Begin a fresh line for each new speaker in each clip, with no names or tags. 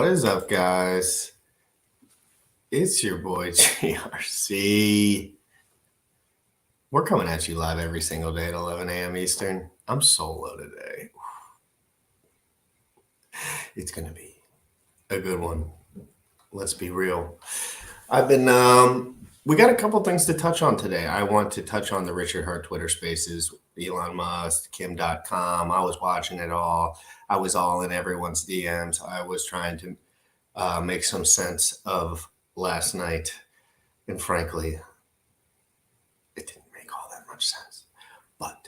is up, guys? It's your boy GRC. We're coming at you live every single day at 11 a.m. Eastern. I'm solo today. It's going to be a good one. Let's be real. We got a couple things to touch on today. I want to touch on the Richard Hart Twitter Spaces, Elon Musk, Kim.com. I was watching it all. I was all in everyone's DMs. I was trying to make some sense of last night. And frankly, it didn't make all that much sense. But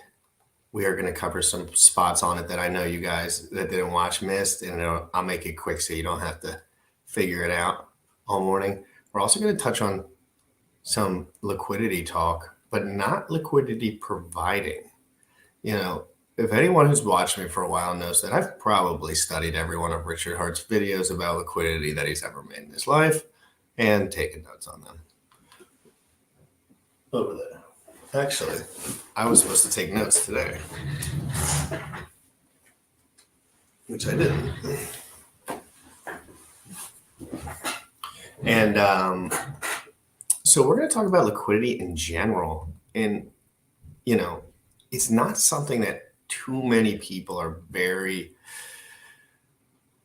we are going to cover some spots on it that I know you guys that didn't watch missed. And I'll make it quick so you don't have to figure it out all morning. We're also going to touch on some liquidity talk, but not liquidity providing. You know, if anyone who's watched me for a while knows that I've probably studied every one of Richard Hart's videos about liquidity that he's ever made in his life and taken notes on them. Over there. Actually, I was supposed to take notes today, which I didn't. And so we're going to talk about liquidity in general. And, you know, it's not something that too many people are very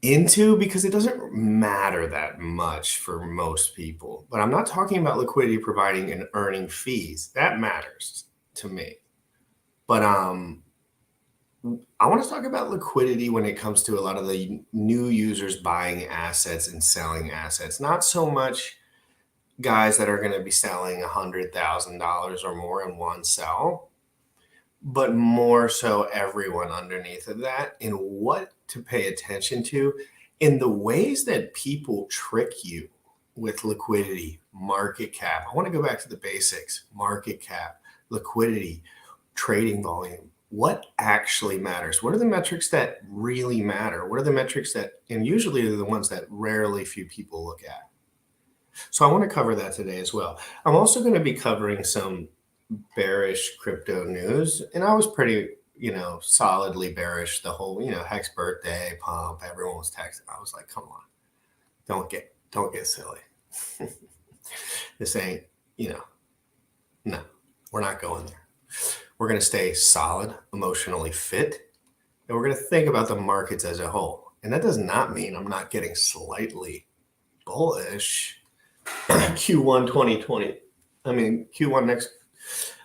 into because it doesn't matter that much for most people. But I'm not talking about liquidity providing and earning fees. That matters to me. But I want to talk about liquidity when it comes to a lot of the new users buying assets and selling assets. Not so much guys that are going to be selling $100,000 or more in one sell, but more so everyone underneath of that, and what to pay attention to in the ways that people trick you with liquidity, market cap. I want to go back to the basics: market cap, liquidity, trading volume. What actually matters? What are the metrics that really matter? What are the metrics that, and usually they're the ones that rarely few people look at. So I want to cover that today as well. I'm also going to be covering some bearish crypto news. And I was pretty, solidly bearish the whole, Hex birthday pump. Everyone was texting. I was like, come on, don't get silly. This ain't, no, we're not going there. We're going to stay solid, emotionally fit, and we're going to think about the markets as a whole. And that does not mean I'm not getting slightly bullish. Q1 2020. Q1 next.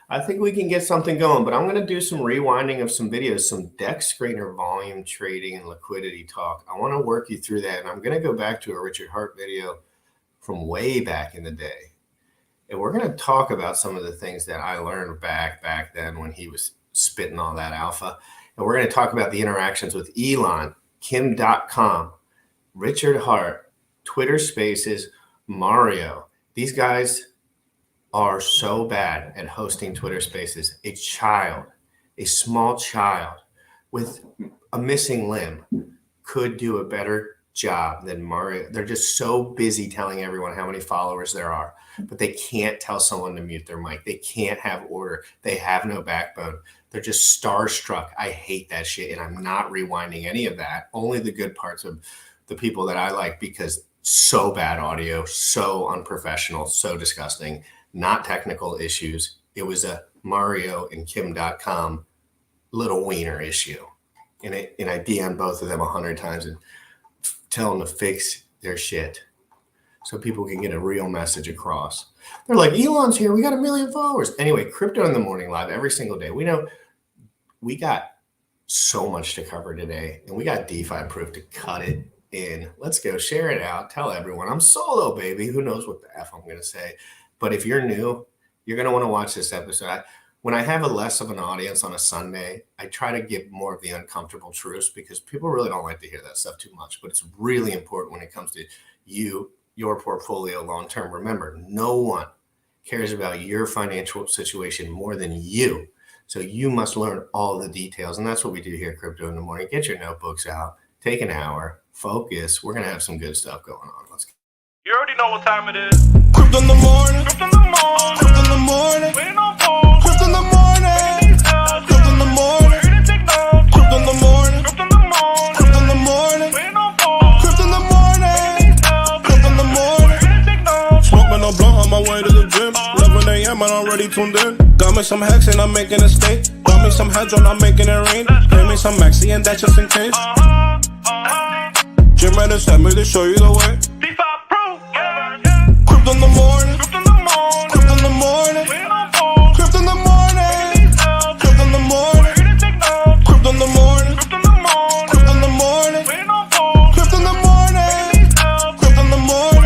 I think we can get something going, but I'm going to do some rewinding of some videos, some deck screener volume trading and liquidity talk. I want to work you through that. And I'm going to go back to a Richard Hart video from way back in the day. And we're going to talk about some of the things that I learned back then when he was spitting all that alpha. And we're going to talk about the interactions with Elon, Kim.com, Richard Hart, Twitter Spaces, Mario. These guys are so bad at hosting Twitter Spaces. A small child with a missing limb could do a better job than Mario. They're just so busy telling everyone how many followers there are, but they can't tell someone to mute their mic. They can't have order. They have no backbone. They're just starstruck. I hate that shit, and I'm not rewinding any of that. Only the good parts of the people that I like, because so bad audio, so unprofessional, so disgusting, not technical issues. It was a Mario and Kim.com little wiener issue. And I DM'd both of them 100 times and tell them to fix their shit so people can get a real message across. They're like, Elon's here. We got 1 million followers. Anyway, Crypto in the Morning live every single day. We know we got so much to cover today, and we got DeFi proof to cut it in. Let's go share it out. Tell everyone I'm solo, baby. Who knows what the F I'm going to say. But if you're new, you're going to want to watch this episode. When I have a less of an audience on a Sunday, I try to give more of the uncomfortable truths because people really don't like to hear that stuff too much. But it's really important when it comes to your portfolio long-term. Remember, no one cares about your financial situation more than you. So you must learn all the details. And that's what we do here at Crypto in the Morning. Get your notebooks out. Take an hour. Focus. We're going to have some good stuff going on. Let's go.
You already know what time it is.
Crypto in the morning.
Crypto in the morning.
Crypto in the morning.
Waiting on phone.
Crypto in the morning. Crypto in the morning.
Ready to take notes.
Crypto in the morning.
Crypto in the morning.
Crypto in the morning.
Waiting on phone.
Crypto in the morning. some hex and I'm making a stake. Bought me some hedge I'm making it rain. Pay me some maxi and that's just in case. GymRat sent me to show you the way.
DeFi Pro,
Crypto in the morning.
Crypto in the morning.
Crypto in the morning.
We don't fall.
Crypto in the morning. Crypto in the morning. Crypto in the morning.
Crypto in the morning.
Crypto in the morning.
We don't fall.
Crypto in the morning. Crypto in the morning.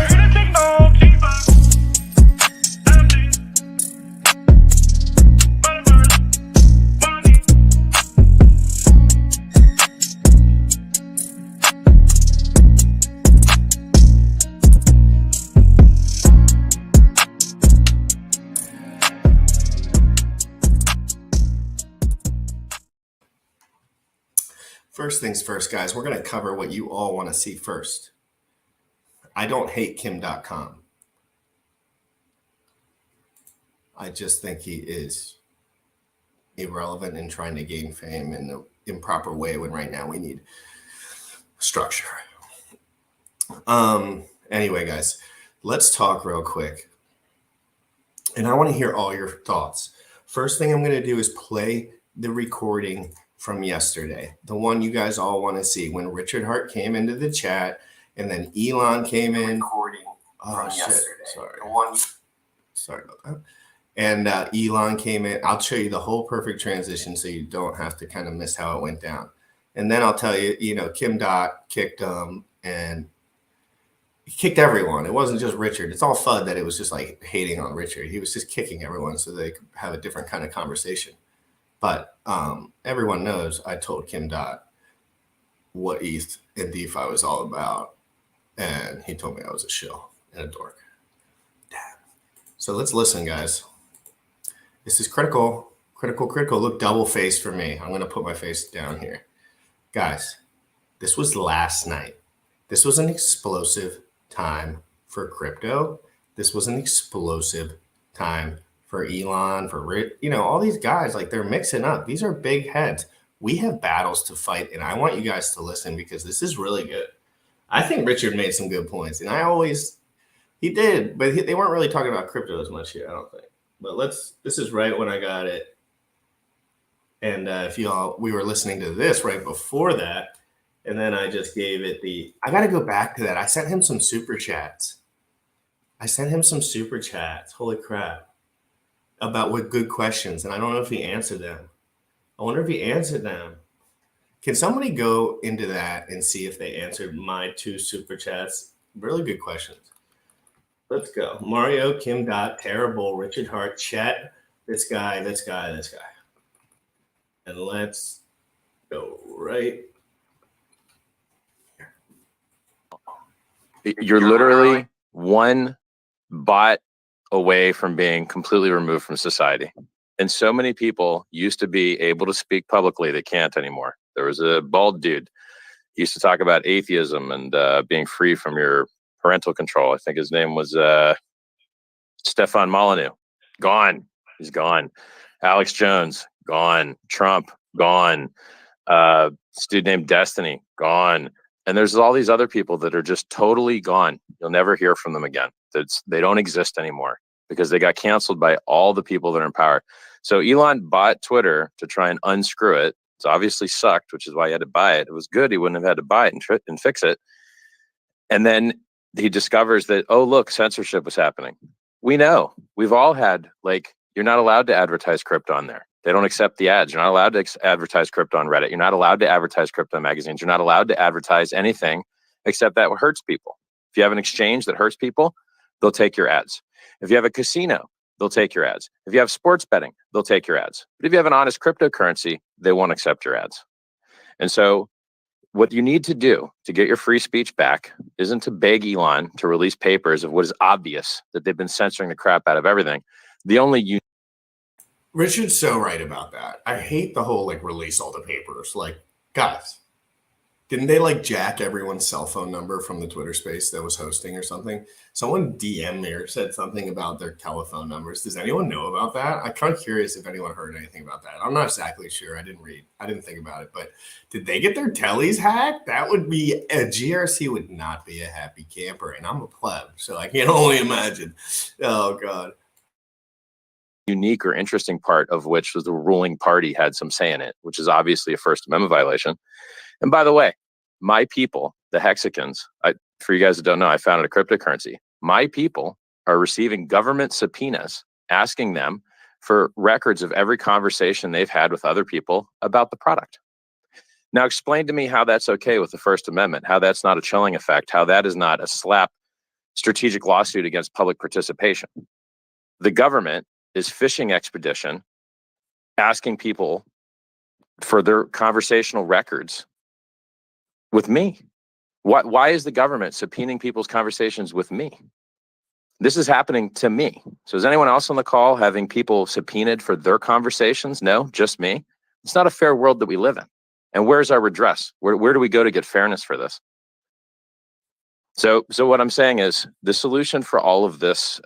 First things first, guys, we're going to cover what you all want to see first. I don't hate Kim.com. I just think he is irrelevant in trying to gain fame in the improper way when right now we need structure. Anyway, guys, let's talk real quick. And I want to hear all your thoughts. First thing I'm going to do is play the recording from yesterday, the one you guys all want to see, when Richard Hart came into the chat and then Elon came in. Oh, shit. Sorry about that. And Elon came in. I'll show you the whole perfect transition so you don't have to kind of miss how it went down. And then I'll tell you, Kim Dot kicked and he kicked everyone. It wasn't just Richard. It's all FUD that it was just like hating on Richard. He was just kicking everyone so they could have a different kind of conversation. But everyone knows I told Kim Dot what ETH and DeFi was all about. And he told me I was a shill and a dork. Damn. So let's listen, guys. This is critical. Look, double face for me. I'm going to put my face down here. Guys, this was last night. This was an explosive time for crypto. This was an explosive time for Elon, for Rick, all these guys, like, they're mixing up. These are big heads. We have battles to fight, and I want you guys to listen because this is really good. I think Richard made some good points, and he did, but they weren't really talking about crypto as much here, I don't think. But this is right when I got it. And we were listening to this right before that, and then I just gave it I got to go back to that. I sent him some super chats. Holy crap. About what good questions, and I don't know if he answered them. I wonder if he answered them. Can somebody go into that and see if they answered my 2 super chats? Really good questions. Let's go. Mario, Kim Dot, Terrible, Richard Hart, Chet, this guy. And let's go right here.
You're literally one bot away from being completely removed from society. And so many people used to be able to speak publicly that can't anymore. There was a bald dude. He used to talk about atheism and being free from your parental control. I think his name was Stefan Molyneux. Gone. He's gone. Alex Jones. Gone. Trump. Gone. This dude named Destiny. Gone. And there's all these other people that are just totally gone. You'll never hear from them again. They don't exist anymore because they got canceled by all the people that are in power. So Elon bought Twitter to try and unscrew it. It's obviously sucked, which is why he had to buy it. It was good. He wouldn't have had to buy it and fix it. And then he discovers that, oh, look, censorship was happening. We know. We've all had, you're not allowed to advertise crypto on there. They don't accept the ads. You're not allowed to advertise crypto on Reddit. You're not allowed to advertise crypto magazines. You're not allowed to advertise anything except that hurts people. If you have an exchange that hurts people, they'll take your ads. If you have a casino, they'll take your ads. If you have sports betting, they'll take your ads. But if you have an honest cryptocurrency, they won't accept your ads. And so what you need to do to get your free speech back isn't to beg Elon to release papers of what is obvious, that they've been censoring the crap out of everything.
Richard's so right about that. I hate the whole release all the papers. Guys, didn't they jack everyone's cell phone number from the Twitter space that was hosting or something? Someone DM'd me or said something about their telephone numbers. Does anyone know about that? I'm kind of curious if anyone heard anything about that. I'm not exactly sure. I didn't think about it, but did they get their tellies hacked? That would be a GRC would not be a happy camper, and I'm a pleb, so I can only imagine. Oh God.
unique or interesting part of which was the ruling party had some say in it, which is obviously a First Amendment violation. And by the way, my people, the Hexicans, for you guys that don't know, I founded a cryptocurrency. My people are receiving government subpoenas asking them for records of every conversation they've had with other people about the product. Now explain to me how that's okay with the First Amendment, how that's not a chilling effect, how that is not a slap strategic lawsuit against public participation. The government is fishing expedition asking people for their conversational records with me. Why is the government subpoenaing people's conversations with me? This is happening to me. So is anyone else on the call having people subpoenaed for their conversations? No, just me. It's not a fair world that we live in. And where's our redress? Where do we go to get fairness for this? So what I'm saying is the solution for all of this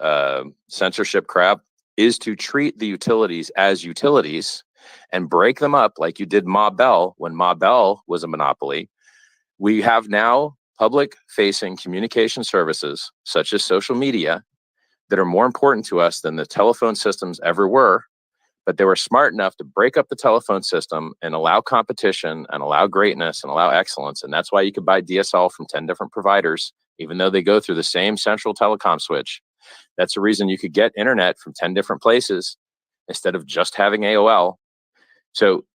censorship crap is to treat the utilities as utilities and break them up like you did Ma Bell when Ma Bell was a monopoly. We have now public-facing communication services, such as social media, that are more important to us than the telephone systems ever were, but they were smart enough to break up the telephone system and allow competition and allow greatness and allow excellence. And that's why you could buy DSL from 10 different providers, even though they go through the same central telecom switch. That's the reason you could get internet from 10 different places instead of just having AOL. So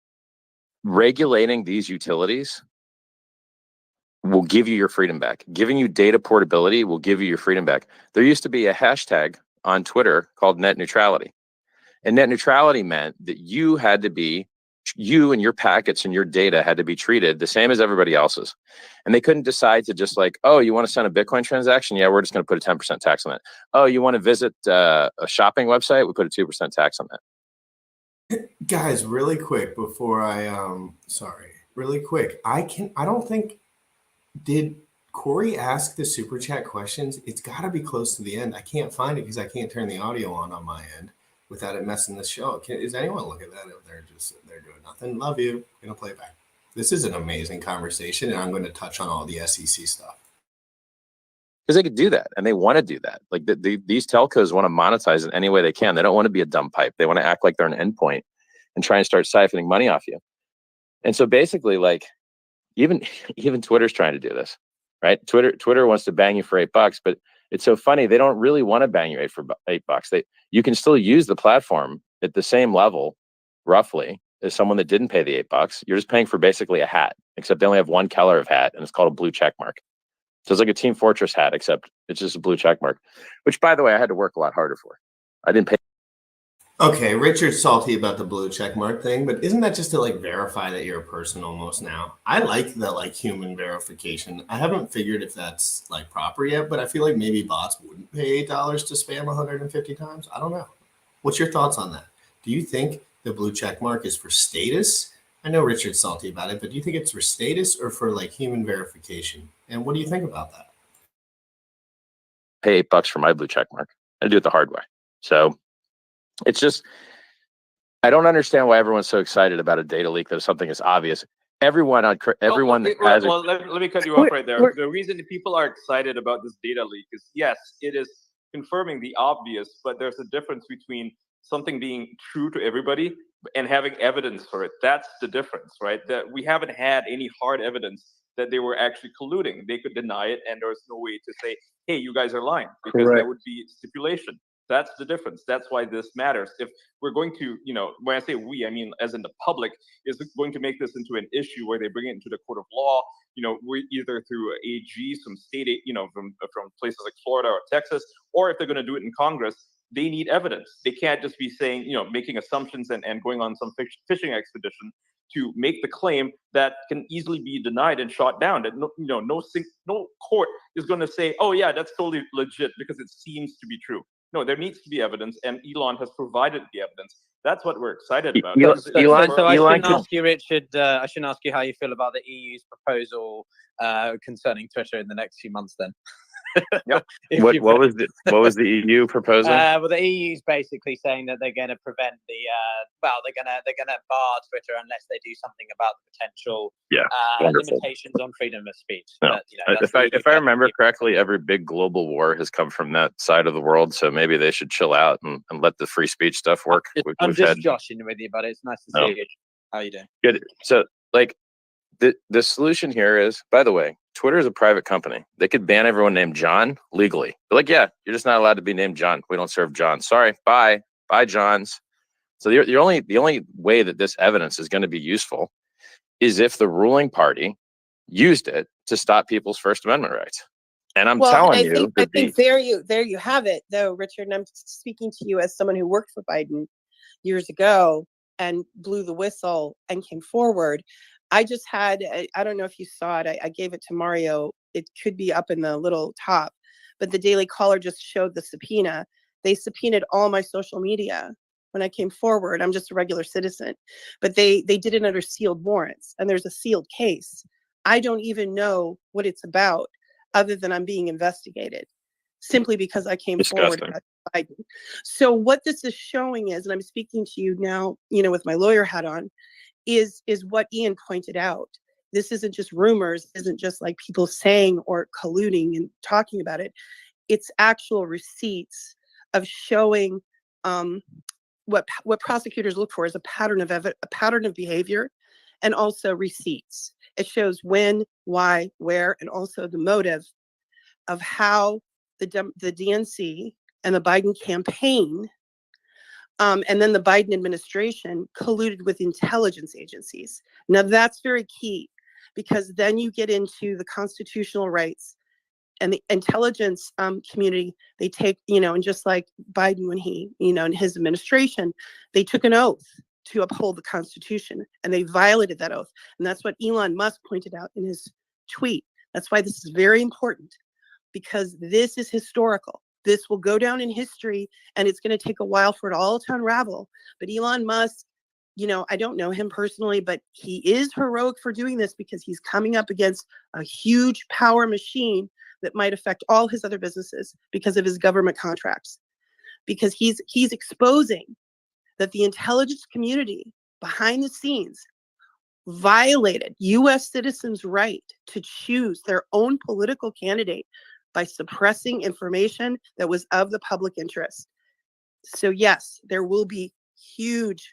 regulating these utilities will give you your freedom back. Giving you data portability will give you your freedom back. There used to be a hashtag on Twitter called net neutrality. And net neutrality meant that you and your packets and your data had to be treated the same as everybody else's. And they couldn't decide to just like, oh, you want to send a Bitcoin transaction? Yeah, we're just going to put a 10% tax on that. Oh, you want to visit a shopping website? We put a 2% tax on that.
Guys, really quick before really quick. I don't think, did Corey ask the super chat questions? It's got to be close to the end. I can't find it because I can't turn the audio on my end without it messing the show. Is anyone looking at that? If they're just sitting there doing nothing, love you. I'm gonna play it back. This is an amazing conversation, and I'm going to touch on all the SEC stuff.
Because they could do that, and they want to do that. Like these telcos want to monetize in any way they can. They don't want to be a dumb pipe. They want to act like they're an endpoint and try and start siphoning money off you. And so basically, like even Twitter's trying to do this, right? Twitter wants to bang you for $8, but it's so funny. They don't really want to bang you for $8. You can still use the platform at the same level, roughly, as someone that didn't pay the $8. You're just paying for basically a hat, except they only have one color of hat, and it's called a blue check mark. So it's like a Team Fortress hat, except it's just a blue check mark, which, by the way, I had to work a lot harder for. I didn't pay.
Okay, Richard's salty about the blue check mark thing, but isn't that just to like verify that you're a person almost now? I like the like human verification. I haven't figured if that's like proper yet, but I feel like maybe bots wouldn't pay $8 to spam 150 times. I don't know. What's your thoughts on that? Do you think the blue check mark is for status? I know Richard's salty about it, but do you think it's for status or for like human verification? And what do you think about that?
Pay $8 for my blue check mark. I do it the hard way. So it's just, I don't understand why everyone's so excited about a data leak that something is obvious. Let me cut
you off right there. The reason people are excited about this data leak is, yes, it is confirming the obvious, but there's a difference between something being true to everybody and having evidence for it. That's the difference, right? That we haven't had any hard evidence that they were actually colluding. They could deny it, and there's no way to say, hey, you guys are lying, because that would be stipulation. That's the difference. That's why this matters. If we're going to, when I say we, I mean as in the public, is going to make this into an issue where they bring it into the court of law, we either through AG, some state, from places like Florida or Texas, or if they're going to do it in Congress, they need evidence. They can't just be saying, making assumptions and going on some fishing expedition to make the claim that can easily be denied and shot down. That no court is going to say, oh yeah, that's totally legit because it seems to be true. No, there needs to be evidence, and Elon has provided the evidence. That's what we're excited about.
Elon, I shouldn't ask you, Richard. I shouldn't ask you how you feel about the EU's proposal concerning Twitter in the next few months. Then,
Yep.
What was the EU proposing?
Well, the EU's basically saying that they're going to prevent the they're gonna bar Twitter unless they do something about the potential limitations on freedom of speech.
No.
But, you know,
if I remember correctly, every big global war has come from that side of the world. So maybe they should chill out and let the free speech stuff work.
I'm just joshing with you, but it's nice to see you. How you doing?
Good. So like the solution here is, by the way, Twitter is a private company. They could ban everyone named John legally. They're like, yeah, you're just not allowed to be named John. We don't serve John. Sorry. Bye, Johns. So the only way that this evidence is going to be useful is if the ruling party used it to stop people's First Amendment rights. And I'm telling you,
I think there you have it, though, Richard. And I'm speaking to you as someone who worked for Biden years ago and blew the whistle and came forward. I just had, I don't know if you saw it. I gave it to Mario. It could be up in the little top, but the Daily Caller just showed the subpoena. They subpoenaed all my social media when I came forward. I'm just a regular citizen, but they did it under sealed warrants, and there's a sealed case. I don't even know what it's about other than I'm being investigated simply because I came forward as Biden. So what this is showing is, and I'm speaking to you now, you know, with my lawyer hat on, is what Ian pointed out. This isn't just rumors, isn't just like people saying or colluding and talking about it. It's actual receipts of showing what prosecutors look for is a pattern of behavior, and also receipts. It shows when, why, where, and also the motive of how the DNC and the Biden campaign and then the Biden administration colluded with intelligence agencies. Now that's very key, because then you get into the constitutional rights and the intelligence community. They take, you know, and just like Biden, when he, you know, in his administration, they took an oath to uphold the Constitution, and they violated that oath. And that's what Elon Musk pointed out in his tweet. That's why this is very important, because this is historical. This will go down in history, and it's going to take a while for it all to unravel. But Elon Musk, you know, I don't know him personally, but he is heroic for doing this, because he's coming up against a huge power machine that might affect all his other businesses because of his government contracts. Because he's exposing that the intelligence community behind the scenes violated U.S. citizens' right to choose their own political candidate by suppressing information that was of the public interest. So yes, there will be huge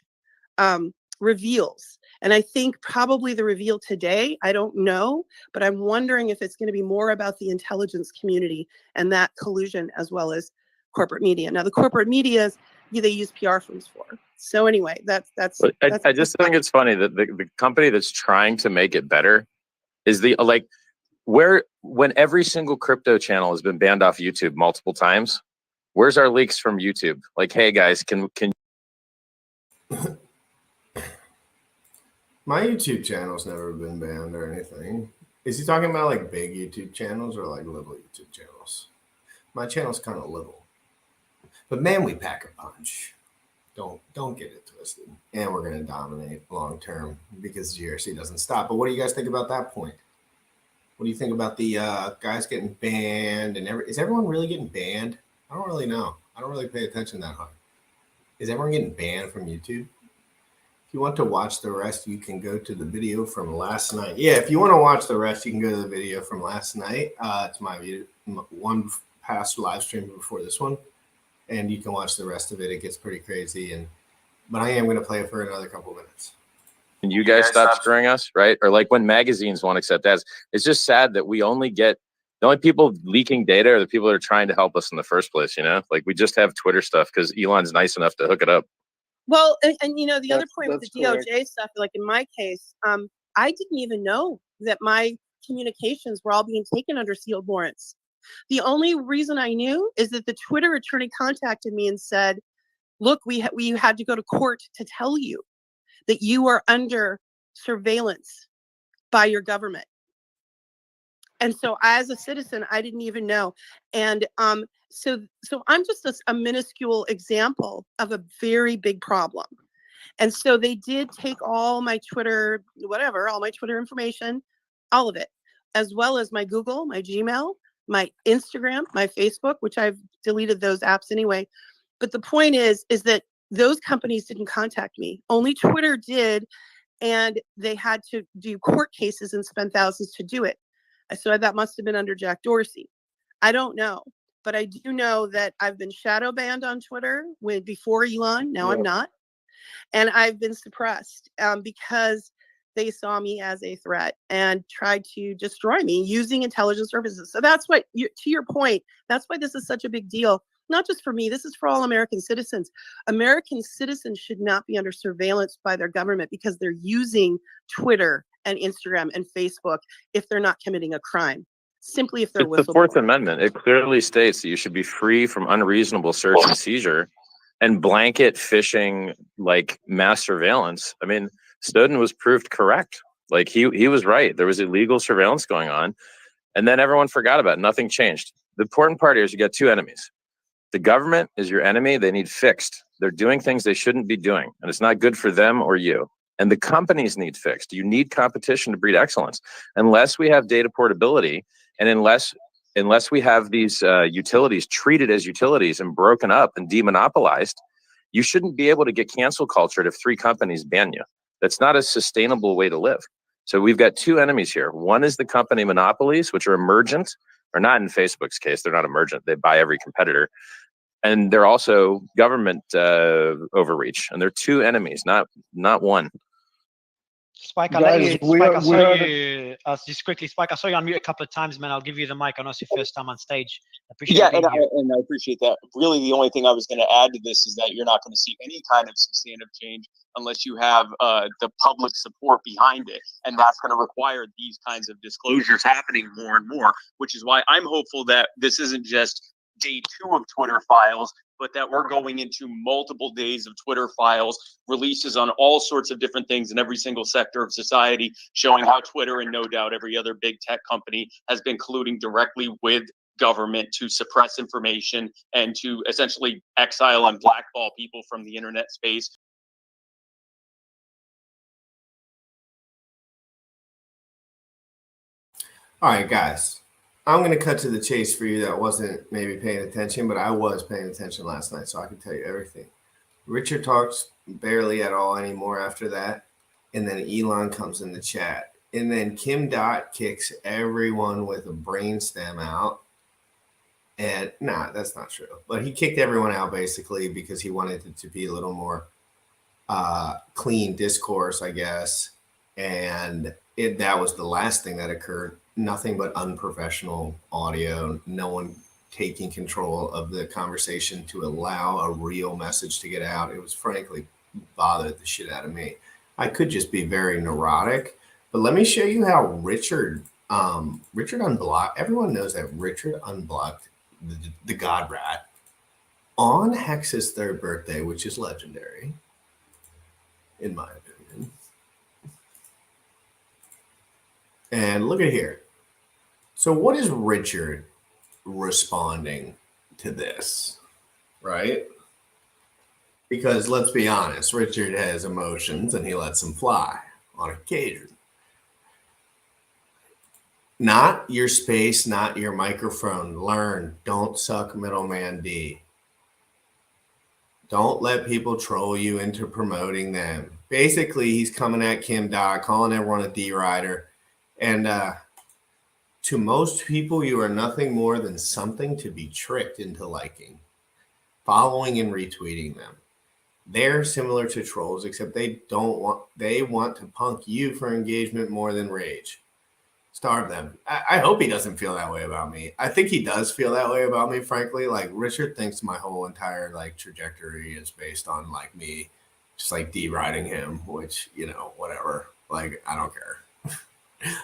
reveals. And I think probably the reveal today, I don't know, but I'm wondering if it's going to be more about the intelligence community and that collusion, as well as corporate media. Now, the corporate media, they use PR firms for. So anyway, that's
I just think it's funny that the company that's trying to make it better is the, like, when every single crypto channel has been banned off YouTube multiple times, where's our leaks from YouTube? Like, hey guys, can
my YouTube channel's never been banned or anything. Is he talking about like big YouTube channels or like little YouTube channels? My channel's kind of little, but man, we pack a punch. Don't get it twisted. And we're gonna dominate long term because GRC doesn't stop. But what do you guys think about that point? What do you think about the guys getting banned and is everyone really getting banned? I don't really know. I don't really pay attention that hard. Is everyone getting banned from YouTube? If you want to watch the rest, you can go to the video from last night. Yeah, if you want to watch the rest, you can go to the video from last night. It's my one past live stream before this one, and you can watch the rest of it. It gets pretty crazy, but I am going to play it for another couple minutes.
And you guys stop screwing us, right? Or like when magazines won't accept ads. It's just sad that we only get, the only people leaking data are the people that are trying to help us in the first place, you know? Like we just have Twitter stuff because Elon's nice enough to hook it up.
Well, and you know, the other point with the DOJ stuff, like in my case, I didn't even know that my communications were all being taken under sealed warrants. The only reason I knew is that the Twitter attorney contacted me and said, look, we had to go to court to tell you that you are under surveillance by your government. And so as a citizen, I didn't even know. And so I'm just a minuscule example of a very big problem. And so they did take all my Twitter, all my Twitter information, all of it, as well as my Google, my Gmail, my Instagram, my Facebook, which I've deleted those apps anyway. But the point is that those companies didn't contact me. Only Twitter did, and they had to do court cases and spend thousands to do it. So that must have been under Jack Dorsey. I don't know, but I do know that I've been shadow banned on Twitter before Elon. Now I'm not, and I've been suppressed because they saw me as a threat and tried to destroy me using intelligence services. So that's what, to your point, that's why this is such a big deal. Not just for me, this is for all American citizens. American citizens should not be under surveillance by their government because they're using Twitter and Instagram and Facebook if they're not committing a crime. Simply if they're
whistleblowing. The Fourth Amendment, it clearly states that you should be free from unreasonable search and seizure and blanket phishing, like mass surveillance. I mean, Snowden was proved correct. Like he was right. There was illegal surveillance going on, and then everyone forgot about it. Nothing changed. The important part here is you got two enemies. The government is your enemy. They need fixed. They're doing things they shouldn't be doing, and it's not good for them or you. And the companies need fixed. You need competition to breed excellence. Unless we have data portability, and unless we have these utilities treated as utilities and broken up and demonopolized, you shouldn't be able to get cancel cultured if 3 companies ban you. That's not a sustainable way to live. So we've got two enemies here. One is the company monopolies, which are emergent, or not in Facebook's case. They're not emergent. They buy every competitor. And they're also government overreach. And they're two enemies, not one.
Spike, I'll let you. Spike, I saw you. Just quickly, Spike, I saw you unmute a couple of times, man. I'll give you the mic. I know it's your first time on stage. I appreciate it.
And I appreciate that. Really, the only thing I was going to add to this is that you're not going to see any kind of substantive change unless you have the public support behind it. And that's going to require these kinds of disclosures happening more and more, which is why I'm hopeful that this isn't just day 2 of Twitter files, but that we're going into multiple days of Twitter files, releases on all sorts of different things in every single sector of society, showing how Twitter and no doubt every other big tech company has been colluding directly with government to suppress information and to essentially exile and blackball people from the internet space.
All right, guys. I'm going to cut to the chase for you that wasn't maybe paying attention, but I was paying attention last night, so I can tell you everything. Richard talks barely at all anymore after that, and then Elon comes in the chat. And then Kim Dot kicks everyone with a brainstem out. And that's not true. But he kicked everyone out basically because he wanted it to be a little more clean discourse, I guess. And that was the last thing that occurred. Nothing but unprofessional audio, no one taking control of the conversation to allow a real message to get out. It was frankly bothered the shit out of me. I could just be very neurotic, but let me show you how Richard unblocked. Everyone knows that Richard unblocked the God Rat on Hex's 3rd birthday, which is legendary, in my opinion. And look at here. So what is Richard responding to this, right? Because let's be honest, Richard has emotions and he lets them fly on occasion. Not your space, not your microphone. Learn. Don't suck middleman D. Don't let people troll you into promoting them. Basically, he's coming at Kim Dot, calling everyone a D-rider. And to most people, you are nothing more than something to be tricked into liking, following and retweeting them. They're similar to trolls, except they want to punk you for engagement more than rage. Starve them. I hope he doesn't feel that way about me. I think he does feel that way about me, frankly. Like Richard thinks my whole entire trajectory is based on me just D-riding him, which, whatever. I don't care.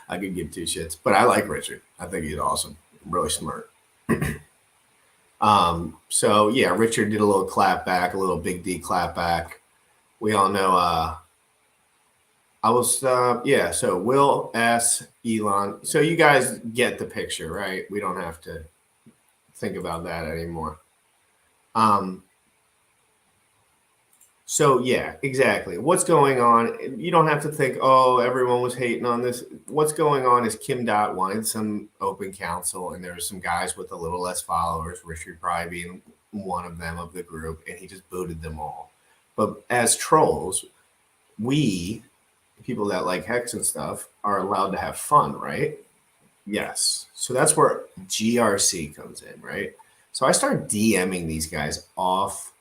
I could give 2 shits, but I like Richard. I think he's awesome, really smart. So yeah, Richard did a little clap back, a little big D clap back. We all know. So Will S. Elon. So you guys get the picture, right? We don't have to think about that anymore. So yeah, exactly. What's going on? You don't have to think, oh, everyone was hating on this. What's going on is Kim Dot wanted some open counsel, and there were some guys with a little less followers, Richard probably being one of them of the group, and he just booted them all. But as trolls, we, people that like Hex and stuff, are allowed to have fun, right? Yes. So that's where GRC comes in, right? So I start DMing these guys off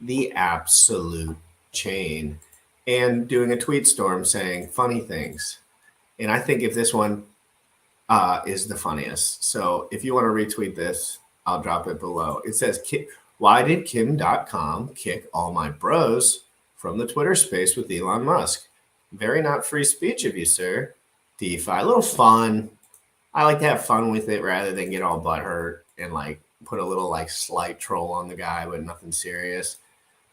the absolute chain and doing a tweet storm saying funny things. And I think if this one is the funniest. So if you want to retweet this, I'll drop it below. It says, why did Kim.com kick all my bros from the Twitter space with Elon Musk? Very not free speech of you, sir. DeFi, a little fun. I like to have fun with it rather than get all butthurt and like put a little like slight troll on the guy, but nothing serious.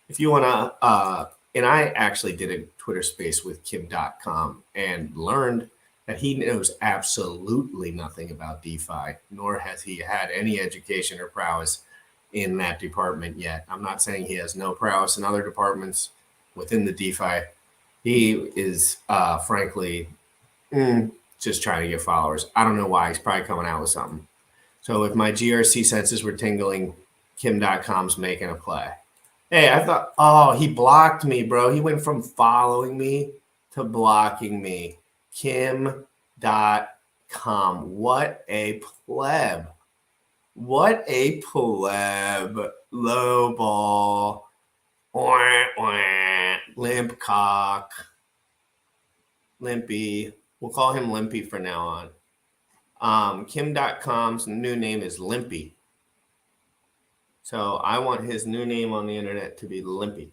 If you want to, and I actually did a Twitter space with Kim.com and learned that he knows absolutely nothing about DeFi, nor has he had any education or prowess in that department yet. I'm not saying he has no prowess in other departments within the DeFi. He is, frankly, just trying to get followers. I don't know why. He's probably coming out with something. So if my GRC senses were tingling, Kim.com's making a play. Hey, I thought, oh, he blocked me, bro. He went from following me to blocking me. Kim.com. What a pleb. What a pleb. Low ball. Wah, wah. Limp cock. Limpy. We'll call him Limpy from now on. Kim.com's new name is Limpy. So I want his new name on the internet to be Limpy.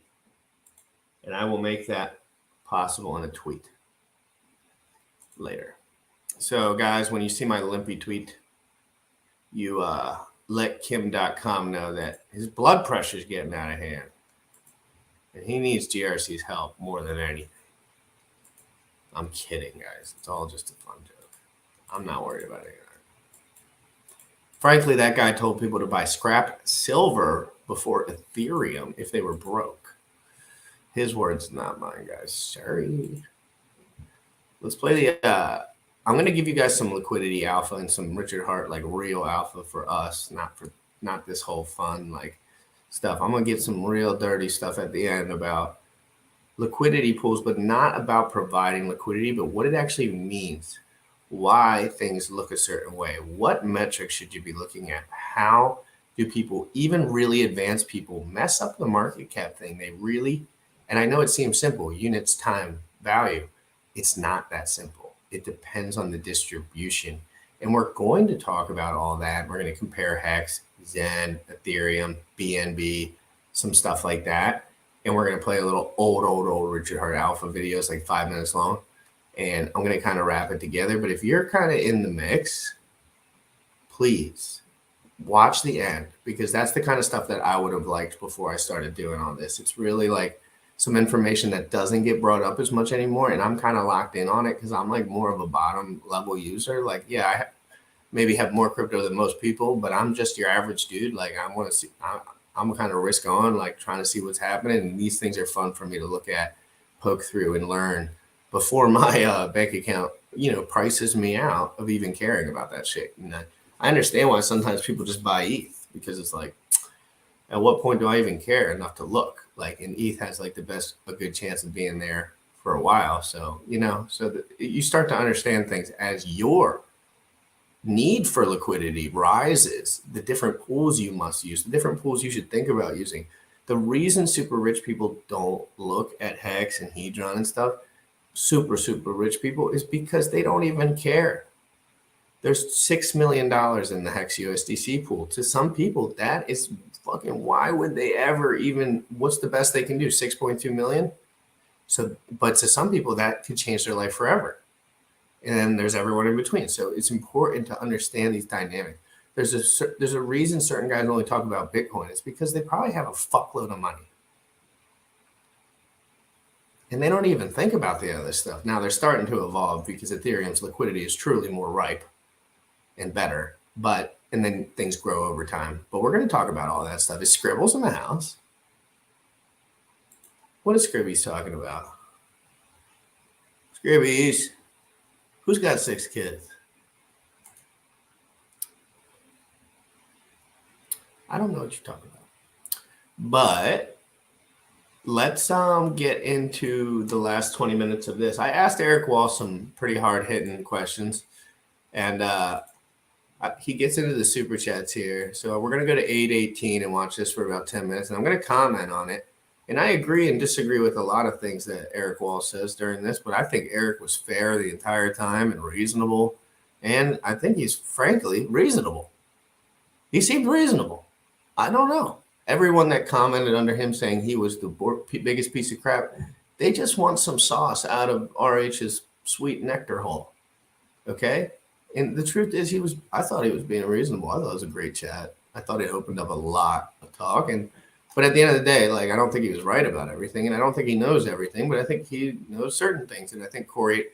And I will make that possible in a tweet later. So guys, when you see my Limpy tweet, you let Kim.com know that his blood pressure is getting out of hand. And he needs GRC's help more than anything. I'm kidding, guys. It's all just a fun joke. I'm not worried about it. Frankly, that guy told people to buy scrap silver before Ethereum if they were broke. His words, not mine, guys. Sorry. Let's play the... I'm going to give you guys some liquidity alpha and some Richard Hart, like real alpha for us, not this whole fun like stuff. I'm going to get some real dirty stuff at the end about liquidity pools, but not about providing liquidity, but what it actually means. Why things look a certain way. What metrics should you be looking at? How do people, even really advanced people, mess up the market cap thing? They really, and I know it seems simple, units, time, value. It's not that simple. It depends on the distribution. And we're going to talk about all that. We're going to compare Hex, Zen, Ethereum, BNB, some stuff like that. And we're going to play a little old Richard Hart alpha videos, like 5 minutes long. And I'm going to kind of wrap it together. But if you're kind of in the mix, please watch the end, because that's the kind of stuff that I would have liked before I started doing all this. It's really like some information that doesn't get brought up as much anymore. And I'm kind of locked in on it because I'm like more of a bottom level user. Like, yeah, I maybe have more crypto than most people, but I'm just your average dude. Like, I want to see, I'm kind of risk on, like trying to see what's happening. And these things are fun for me to look at, poke through and learn before my bank account, prices me out of even caring about that shit. And I understand why sometimes people just buy ETH, because it's like, at what point do I even care enough to look? Like, and ETH has like a good chance of being there for a while. So, you start to understand things as your need for liquidity rises, the different pools you must use, the different pools you should think about using. The reason super rich people don't look at Hex and Hedron and stuff, super rich people, is because they don't even care. There's $6 million in the Hex USDC pool. To some people, that is fucking, why would they ever even, what's the best they can do? 6.2 million? So, but to some people, that could change their life forever. And then there's everyone in between. So it's important to understand these dynamics. There's a reason certain guys only talk about Bitcoin. It's because they probably have a fuckload of money. And they don't even think about the other stuff. Now they're starting to evolve because Ethereum's liquidity is truly more ripe and better. And then things grow over time. But we're going to talk about all that stuff. Is Scribbles in the house? What is Scribby's talking about? Scribby's. Who's got 6 kids? I don't know what you're talking about. But let's get into the last 20 minutes of this. I asked Eric Wall some pretty hard-hitting questions, and he gets into the super chats here. So we're going to go to 8:18 and watch this for about 10 minutes, and I'm going to comment on it. And I agree and disagree with a lot of things that Eric Wall says during this, but I think Eric was fair the entire time and reasonable, and I think he's frankly reasonable. He seemed reasonable. I don't know. Everyone that commented under him saying he was the biggest piece of crap, they just want some sauce out of RH's sweet nectar hole. Okay? And the truth is I thought he was being reasonable. I thought it was a great chat. I thought it opened up a lot of talk. But at the end of the day, like, I don't think he was right about everything, and I don't think he knows everything, but I think he knows certain things. And I think Corey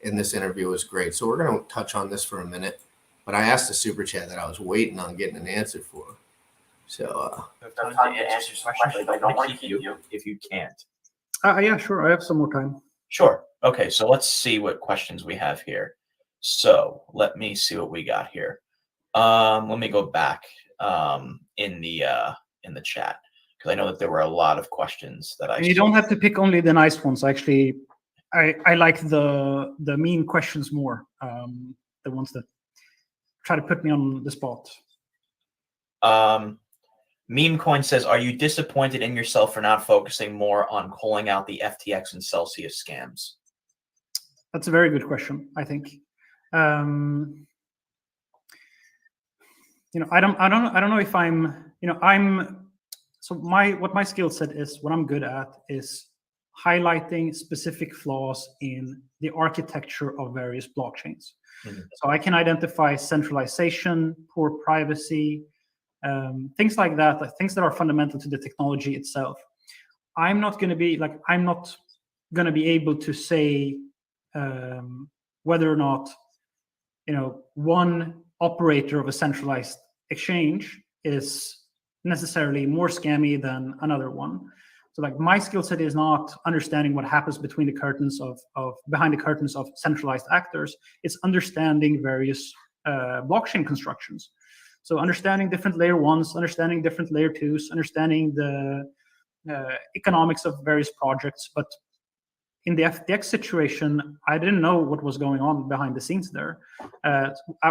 in this interview was great. So we're going to touch on this for a minute. But I asked the super chat that I was waiting on getting an answer for. So,
time to answer some questions, but I don't want to keep you if you can't.
Yeah, sure. I have some more time.
Sure. Okay, so let's see what questions we have here. So let me see what we got here. Let me go back in the chat, because I know that there were a lot of questions that
You don't have to pick only the nice ones. Actually, I like the mean questions more. The ones that try to put me on the spot.
Meme Coin says, "Are you disappointed in yourself for not focusing more on calling out the FTX and Celsius scams?"
That's a very good question, I think. I don't know if I'm. So what my skill set is, what I'm good at, is highlighting specific flaws in the architecture of various blockchains. Mm-hmm. So I can identify centralization, poor privacy, things like that, like things that are fundamental to the technology itself. I'm not going to be able to say whether or not one operator of a centralized exchange is necessarily more scammy than another one. So like my skill set is not understanding what happens between the curtains behind the curtains of centralized actors. It's understanding various blockchain constructions. So understanding different layer ones, understanding different layer twos, understanding the economics of various projects. But in the FTX situation, I didn't know what was going on behind the scenes there.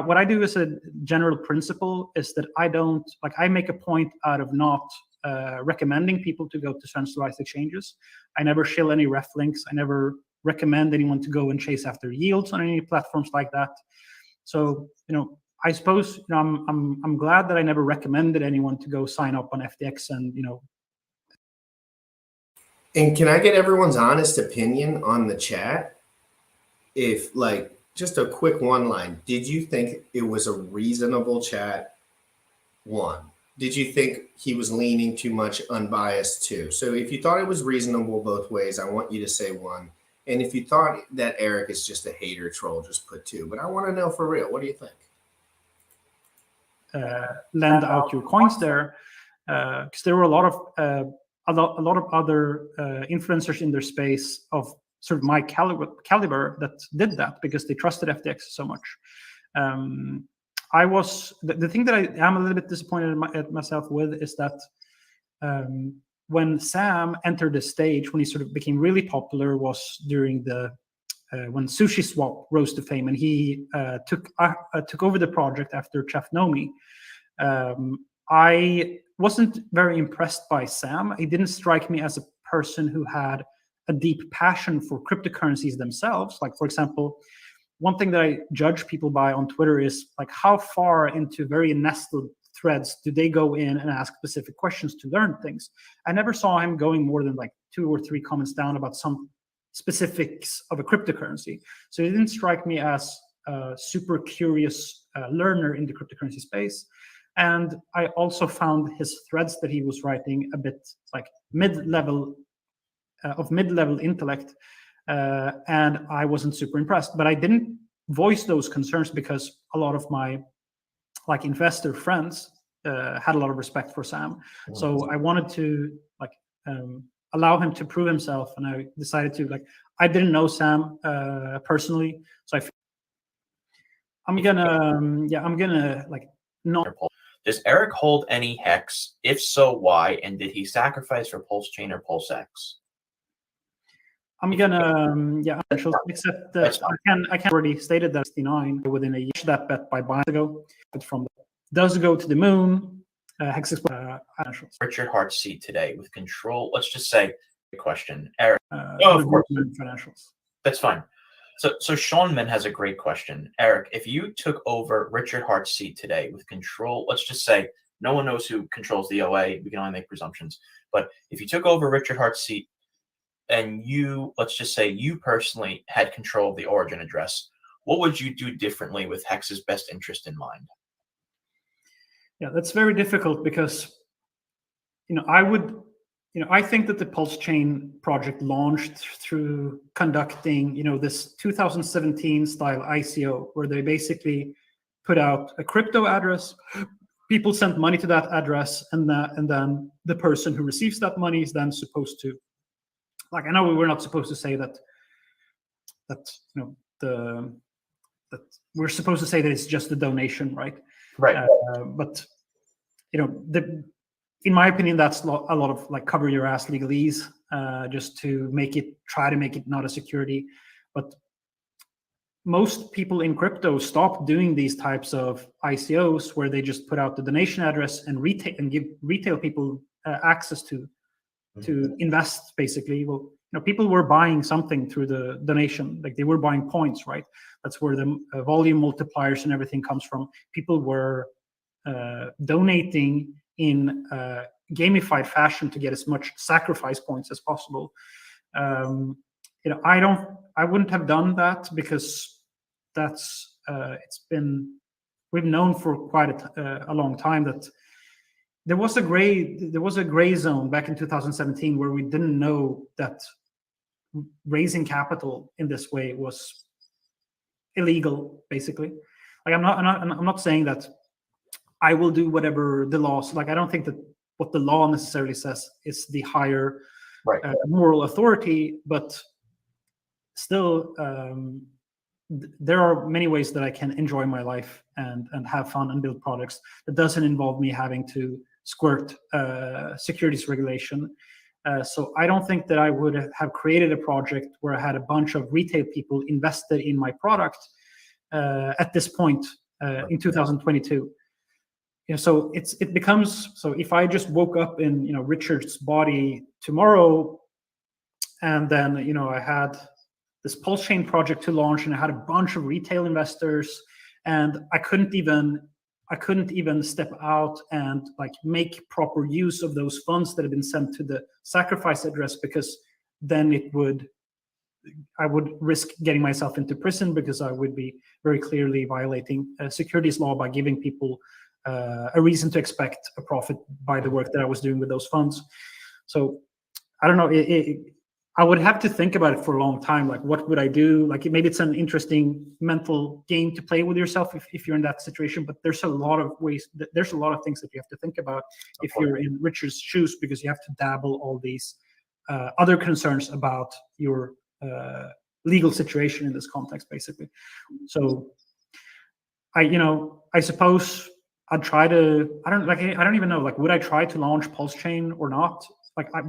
What I do as a general principle is that I make a point out of not recommending people to go to centralized exchanges. I never shill any ref links. I never recommend anyone to go and chase after yields on any platforms like that. So, I suppose I'm glad that I never recommended anyone to go sign up on FTX and
And can I get everyone's honest opinion on the chat? If just a quick one line, did you think it was a reasonable chat? 1. Did you think he was leaning too much unbiased? 2. So if you thought it was reasonable both ways, I want you to say 1. And if you thought that Eric is just a hater troll, just put 2. But I want to know for real, what do you think?
Lend out your coins there, because there were a lot of other influencers in their space of sort of my caliber that did that because they trusted FTX so much. The thing that I am a little bit disappointed at myself with is that when Sam entered the stage, when he sort of became really popular, was during when SushiSwap rose to fame, and he took over the project after Jeff Nomi. I wasn't very impressed by Sam. He didn't strike me as a person who had a deep passion for cryptocurrencies themselves. Like, for example, one thing that I judge people by on Twitter is like how far into very nested threads do they go in and ask specific questions to learn things. I never saw him going more than like 2 or 3 comments down about some specifics of a cryptocurrency. So he didn't strike me as a super curious learner in the cryptocurrency space. And I also found his threads that he was writing a bit like mid-level intellect, and I wasn't super impressed. But I didn't voice those concerns because a lot of my investor friends had a lot of respect for Sam. So I wanted to allow him to prove himself. And I decided to I didn't know Sam personally, so I'm gonna not.
Does Eric hold any hex? If so, why? And did he sacrifice for Pulsechain or PulseX?
I'm gonna except that I can already stated that 69 within a year. That bet by buying ago, but from does go to the moon. Hex financials.
Richard Hart's seat today with control. Let's just say the question, Eric. Of course,
financials.
That's fine. So Sean Min has a great question. Eric, if you took over Richard Hart's seat today with control, let's just say no one knows who controls the OA. We can only make presumptions. But if you took over Richard Hart's seat and you, let's just say you personally had control of the origin address, what would you do differently with Hex's best interest in mind?
Yeah, that's very difficult because, I think that the Pulsechain project launched through conducting, this 2017 style ICO where they basically put out a crypto address. People sent money to that address, and then the person who receives that money is then supposed to, I know we're not supposed to say that we're supposed to say that it's just a donation, right?
Right.
But in my opinion, that's a lot of cover your ass legalese, just to try to make it not a security. But most people in crypto stopped doing these types of ICOs where they just put out the donation address and give retail people access to invest. Basically, well, people were buying something through the donation, they were buying points, right? That's where the volume multipliers and everything comes from. People were donating in gamified fashion to get as much sacrifice points as possible. I wouldn't have done that because that's we've known for quite a long time that there was a gray zone back in 2017 where we didn't know that raising capital in this way was illegal. Basically, I'm not saying that I will do whatever the laws. I don't think that what the law necessarily says is the higher moral authority, but still, there are many ways that I can enjoy my life and have fun and build products that doesn't involve me having to squirt securities regulation. So I don't think that I would have created a project where I had a bunch of retail people invested in my product at this point in 2022. So it becomes, so if I just woke up in Richard's body tomorrow, and then I had this Pulsechain project to launch, and I had a bunch of retail investors, and I couldn't even step out and make proper use of those funds that have been sent to the sacrifice address, because then I would risk getting myself into prison, because I would be very clearly violating securities law by giving people a reason to expect a profit by the work that I was doing with those funds. So I don't know. I would have to think about it for a long time. What would I do? Maybe it's an interesting mental game to play with yourself if you're in that situation. But there's a lot of ways. There's a lot of things that you have to think about if you're in Richard's shoes, because you have to dabble all these other concerns about your legal situation in this context, basically. So I suppose I'd try to. I don't even know. Would I try to launch Pulsechain or not?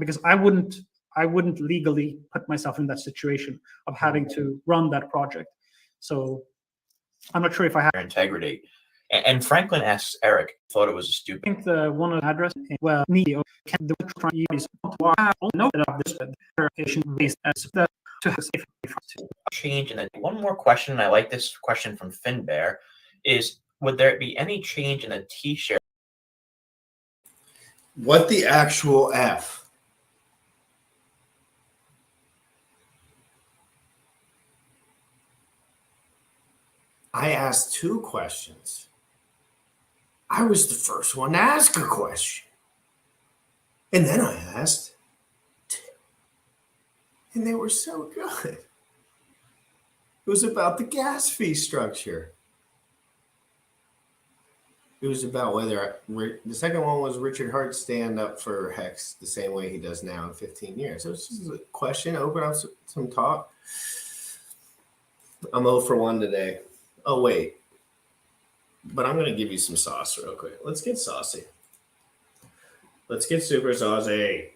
Because I wouldn't legally put myself in that situation of having to run that project. So I'm not sure if I have
integrity. And Franklin asks Eric, thought it was a stupid.
I think the one address, well, need the
change. And then one more question, and I like this question from Finn Bear, is would there be any change in the T-share?
What the actual F? I asked 2 questions. I was the first one to ask a question. And then I asked 2. And they were so good. It was about the gas fee structure. It was about whether the second one was Richard Hart stand up for Hex the same way he does now in 15 years. So it's just a question, open up some talk. I'm 0 for 1 today. Oh, wait. But I'm going to give you some sauce real quick. Let's get saucy. Let's get super saucy.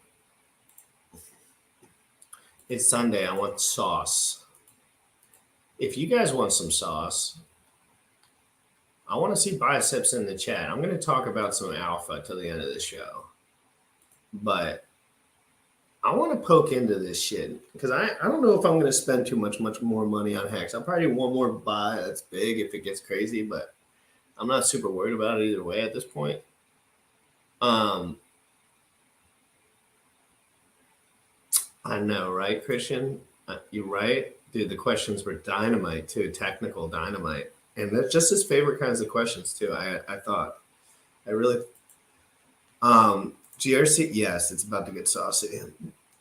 It's Sunday. I want sauce. If you guys want some sauce, I want to see biceps in the chat. I'm going to talk about some alpha till the end of the show. But I want to poke into this shit because I don't know if I'm going to spend too much more money on Hex. I'll probably do one more buy that's big if it gets crazy, but I'm not super worried about it either way at this point. I know, right, Christian? You're right. Dude, the questions were dynamite too, technical dynamite. And that's just his favorite kinds of questions too. I thought. I really GRC, yes, it's about to get saucy.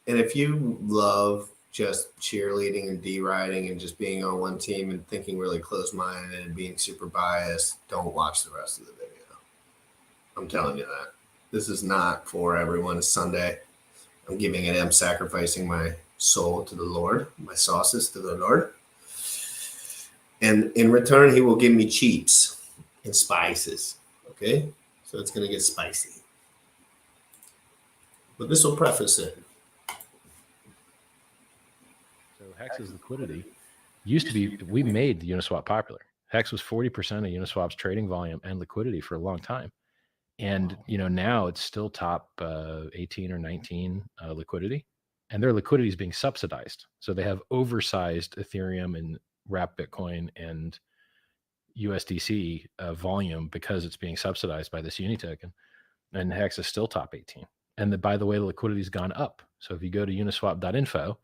And if you love just cheerleading and deriding and just being on one team and thinking really close-minded and being super biased, don't watch the rest of the video. I'm telling you that. This is not for everyone. It's Sunday. I'm giving it. I'm sacrificing my soul to the Lord, my sauces to the Lord. And in return, he will give me cheats and spices. Okay? So it's going to get spicy. But this will preface it.
So Hex's liquidity used to be, we made the Uniswap popular. Hex was 40% of Uniswap's trading volume and liquidity for a long time. And, you know, now it's still top 18 or 19 liquidity. And their liquidity is being subsidized. So they have oversized Ethereum and wrap Bitcoin and USDC volume because it's being subsidized by this Uni token. And Hex is still top 18. And by the way, the liquidity's gone up. So if you go to uniswap.info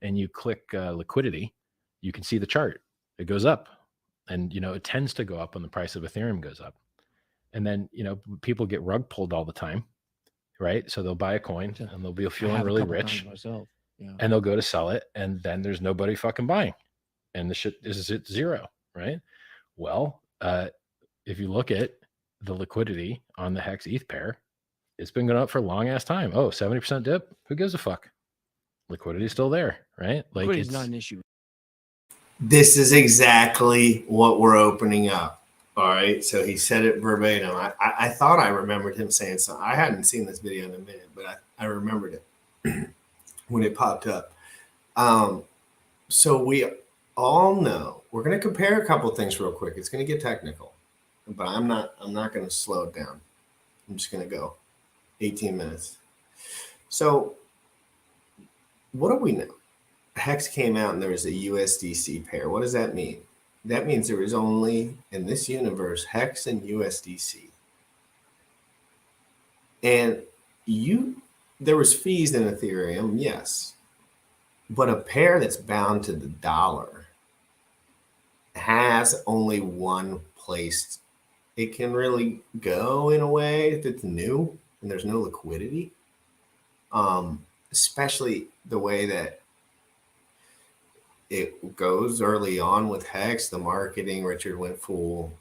and you click liquidity, you can see the chart. It goes up. And, you know, it tends to go up when the price of Ethereum goes up. And then, you know, people get rug pulled all the time, right? So they'll buy a coin and they'll be feeling really rich and they'll go to sell it. And then there's nobody fucking buying. And the shit is at zero, right? Well, if you look at the liquidity on the Hex ETH pair, it's been going up for a long ass time. Oh, 70% dip. Who gives a fuck? Liquidity is still there, right? Like
it's not an issue.
This is exactly what we're opening up. All right. So he said it verbatim. I thought I remembered him saying something. I hadn't seen this video in a minute, but I remembered it when it popped up. So we all know we're going to compare a couple of things real quick. It's going to get technical, but I'm not going to slow it down. I'm just going to go 18 minutes. So what do we know? Hex came out and there was a USDC pair. What does that mean? That means there is only in this universe Hex and USDC. And there was fees in Ethereum, yes. But a pair that's bound to the dollar has only one place it can really go in a way if it's new and there's no liquidity. Especially the way that it goes early on with Hex, the marketing. Richard went full,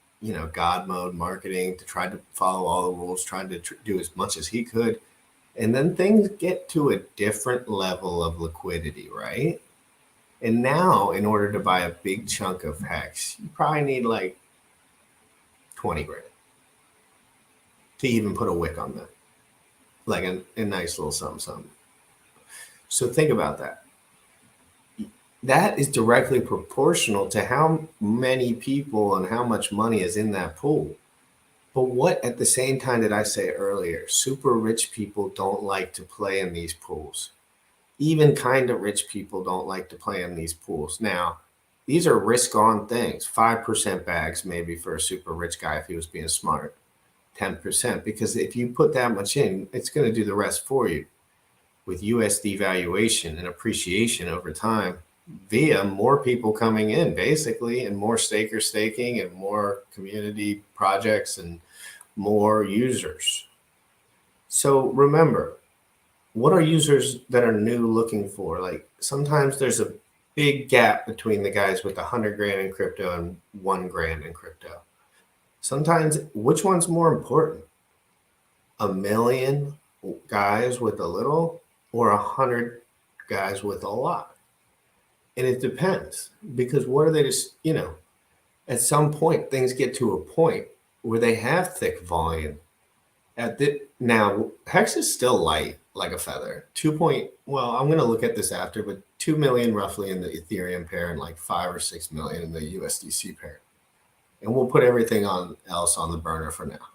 God mode marketing to try to follow all the rules, trying to do as much as he could. And then things get to a different level of liquidity, right? And now, in order to buy a big chunk of Hex, you probably need like 20 grand to even put a wick on that. Like a nice little something. So think about that. That is directly proportional to how many people and how much money is in that pool. But what at the same time did I say earlier? Super rich people don't like to play in these pools. Even kind of rich people don't like to play in these pools. Now, these are risk-on things. 5% bags maybe for a super rich guy if he was being smart. 10%. Because if you put that much in, it's going to do the rest for you. With USD valuation and appreciation over time, via more people coming in, basically, and more stakers staking and more community projects and more users. So remember, what are users that are new looking for? Like sometimes there's a big gap between the guys with 100 grand in crypto and 1 grand in crypto. Sometimes, which one's more important? A million guys with a little or 100 guys with a lot? And it depends, because what are they just, at some point things get to a point where they have thick volume. Now Hex is still light like a feather. I'm going to look at this after, but 2 million roughly in the Ethereum pair and like 5 or 6 million in the USDC pair. And we'll put everything else on the burner for now.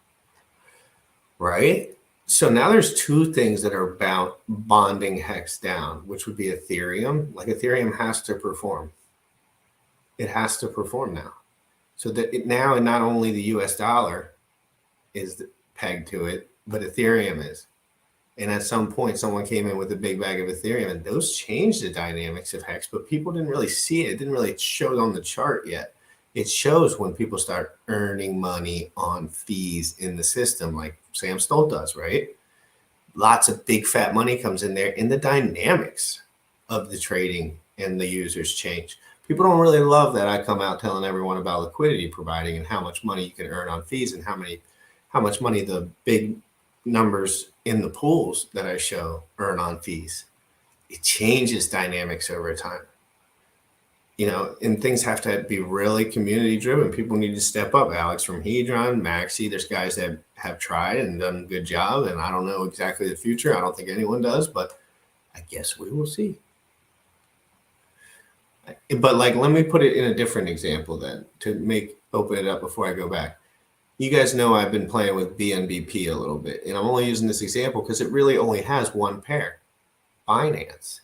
Right? So now there's two things that are about bonding Hex down, which would be Ethereum. Like Ethereum has to perform. It has to perform now. So that now not only the US dollar is pegged to it, but Ethereum is. And at some point, someone came in with a big bag of Ethereum, and those changed the dynamics of Hex, but people didn't really see it. It didn't really show on the chart yet. It shows when people start earning money on fees in the system, like Sam Stolt does, right? Lots of big fat money comes in there, and the dynamics of the trading and the users change. People don't really love that I come out telling everyone about liquidity providing and how much money you can earn on fees and how much money the big numbers in the pools that I show earn on fees. It changes dynamics over time. And things have to be really community driven. People need to step up. Alex from Hedron, Maxi, there's guys that have tried and done a good job. And I don't know exactly the future. I don't think anyone does, but I guess we will see. But let me put it in a different example then to open it up before I go back. You guys know I've been playing with BNBP a little bit, and I'm only using this example because it really only has one pair, Binance.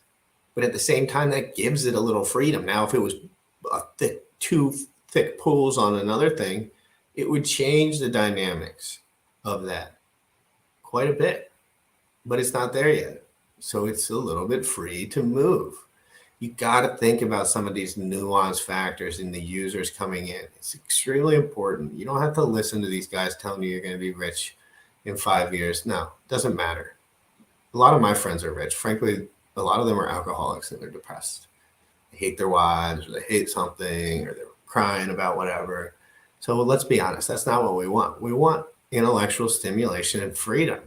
But at the same time, that gives it a little freedom. Now, if it was two thick pools on another thing, it would change the dynamics of that quite a bit. But it's not there yet. So it's a little bit free to move. You got to think about some of these nuanced factors in the users coming in. It's extremely important. You don't have to listen to these guys telling you you're going to be rich in 5 years. No, it doesn't matter. A lot of my friends are rich. Frankly, a lot of them are alcoholics and they're depressed. They hate their wives, or they hate something, or they're crying about whatever. So let's be honest, that's not what we want. We want intellectual stimulation and freedom.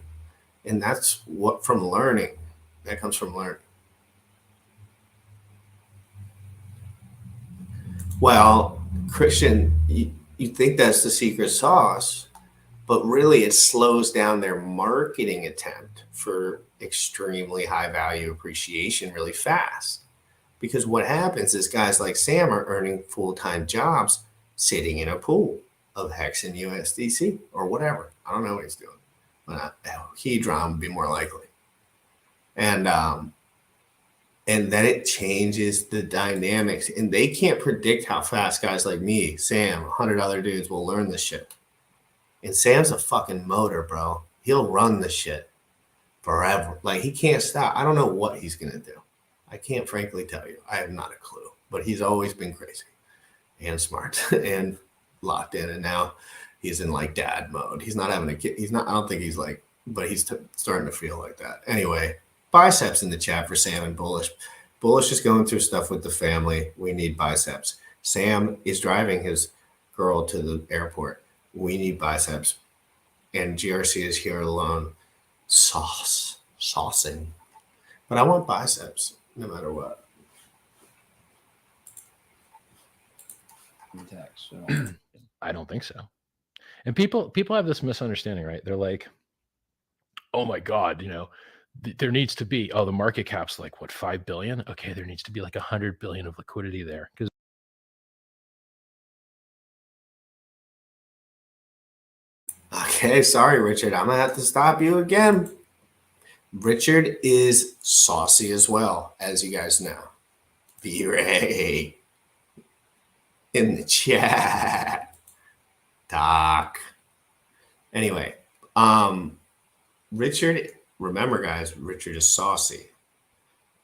And that's what from learning. That comes from learning. Well, Christian, you think that's the secret sauce, but really it slows down their marketing attempt for extremely high value appreciation really fast. Because what happens is guys like Sam are earning full-time jobs sitting in a pool of Hex and USDC or whatever. I don't know what he's doing. But Hedron would be more likely. And then it changes the dynamics. And they can't predict how fast guys like me, Sam, 100 other dudes will learn this shit. And Sam's a fucking motor, bro. He'll run the shit forever. He can't stop. I don't know what he's going to do. I can't frankly tell you. I have not a clue. But he's always been crazy and smart and locked in. And now he's in dad mode. He's not having a kid. I don't think he's but he's starting to feel like that. Anyway, biceps in the chat for Sam and Bullish. Bullish is going through stuff with the family. We need biceps. Sam is driving his girl to the airport. We need biceps. And GRC is here alone. Saucing. But I want biceps no matter what.
I don't think so. And people have this misunderstanding, right? They're like, oh my God, there needs to be, the market cap's what, 5 billion? Okay, there needs to be 100 billion of liquidity there. Because
okay, sorry, Richard. I'm going to have to stop you again. Richard is saucy as well, as you guys know. B-Ray in the chat. Doc. Anyway, Richard, remember guys, Richard is saucy.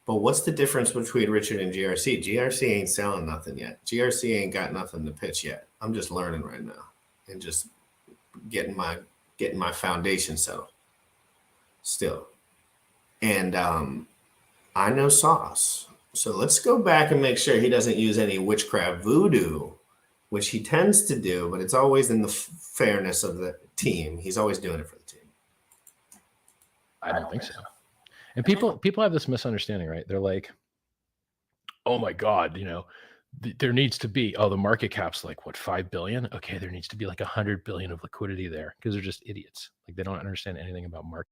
But what's the difference between Richard and GRC? GRC ain't selling nothing yet. GRC ain't got nothing to pitch yet. I'm just learning right now and just getting my foundation settled still. And I know sauce. So let's go back and make sure he doesn't use any witchcraft voodoo which he tends to do, but it's always in the fairness of the team. He's always doing it for the team.
I don't think so. And people have this misunderstanding, right? They're like, oh my God, there needs to be, the market cap's like what, 5 billion? Okay, there needs to be like 100 billion of liquidity there, because they're just idiots. Like, they don't understand anything about market.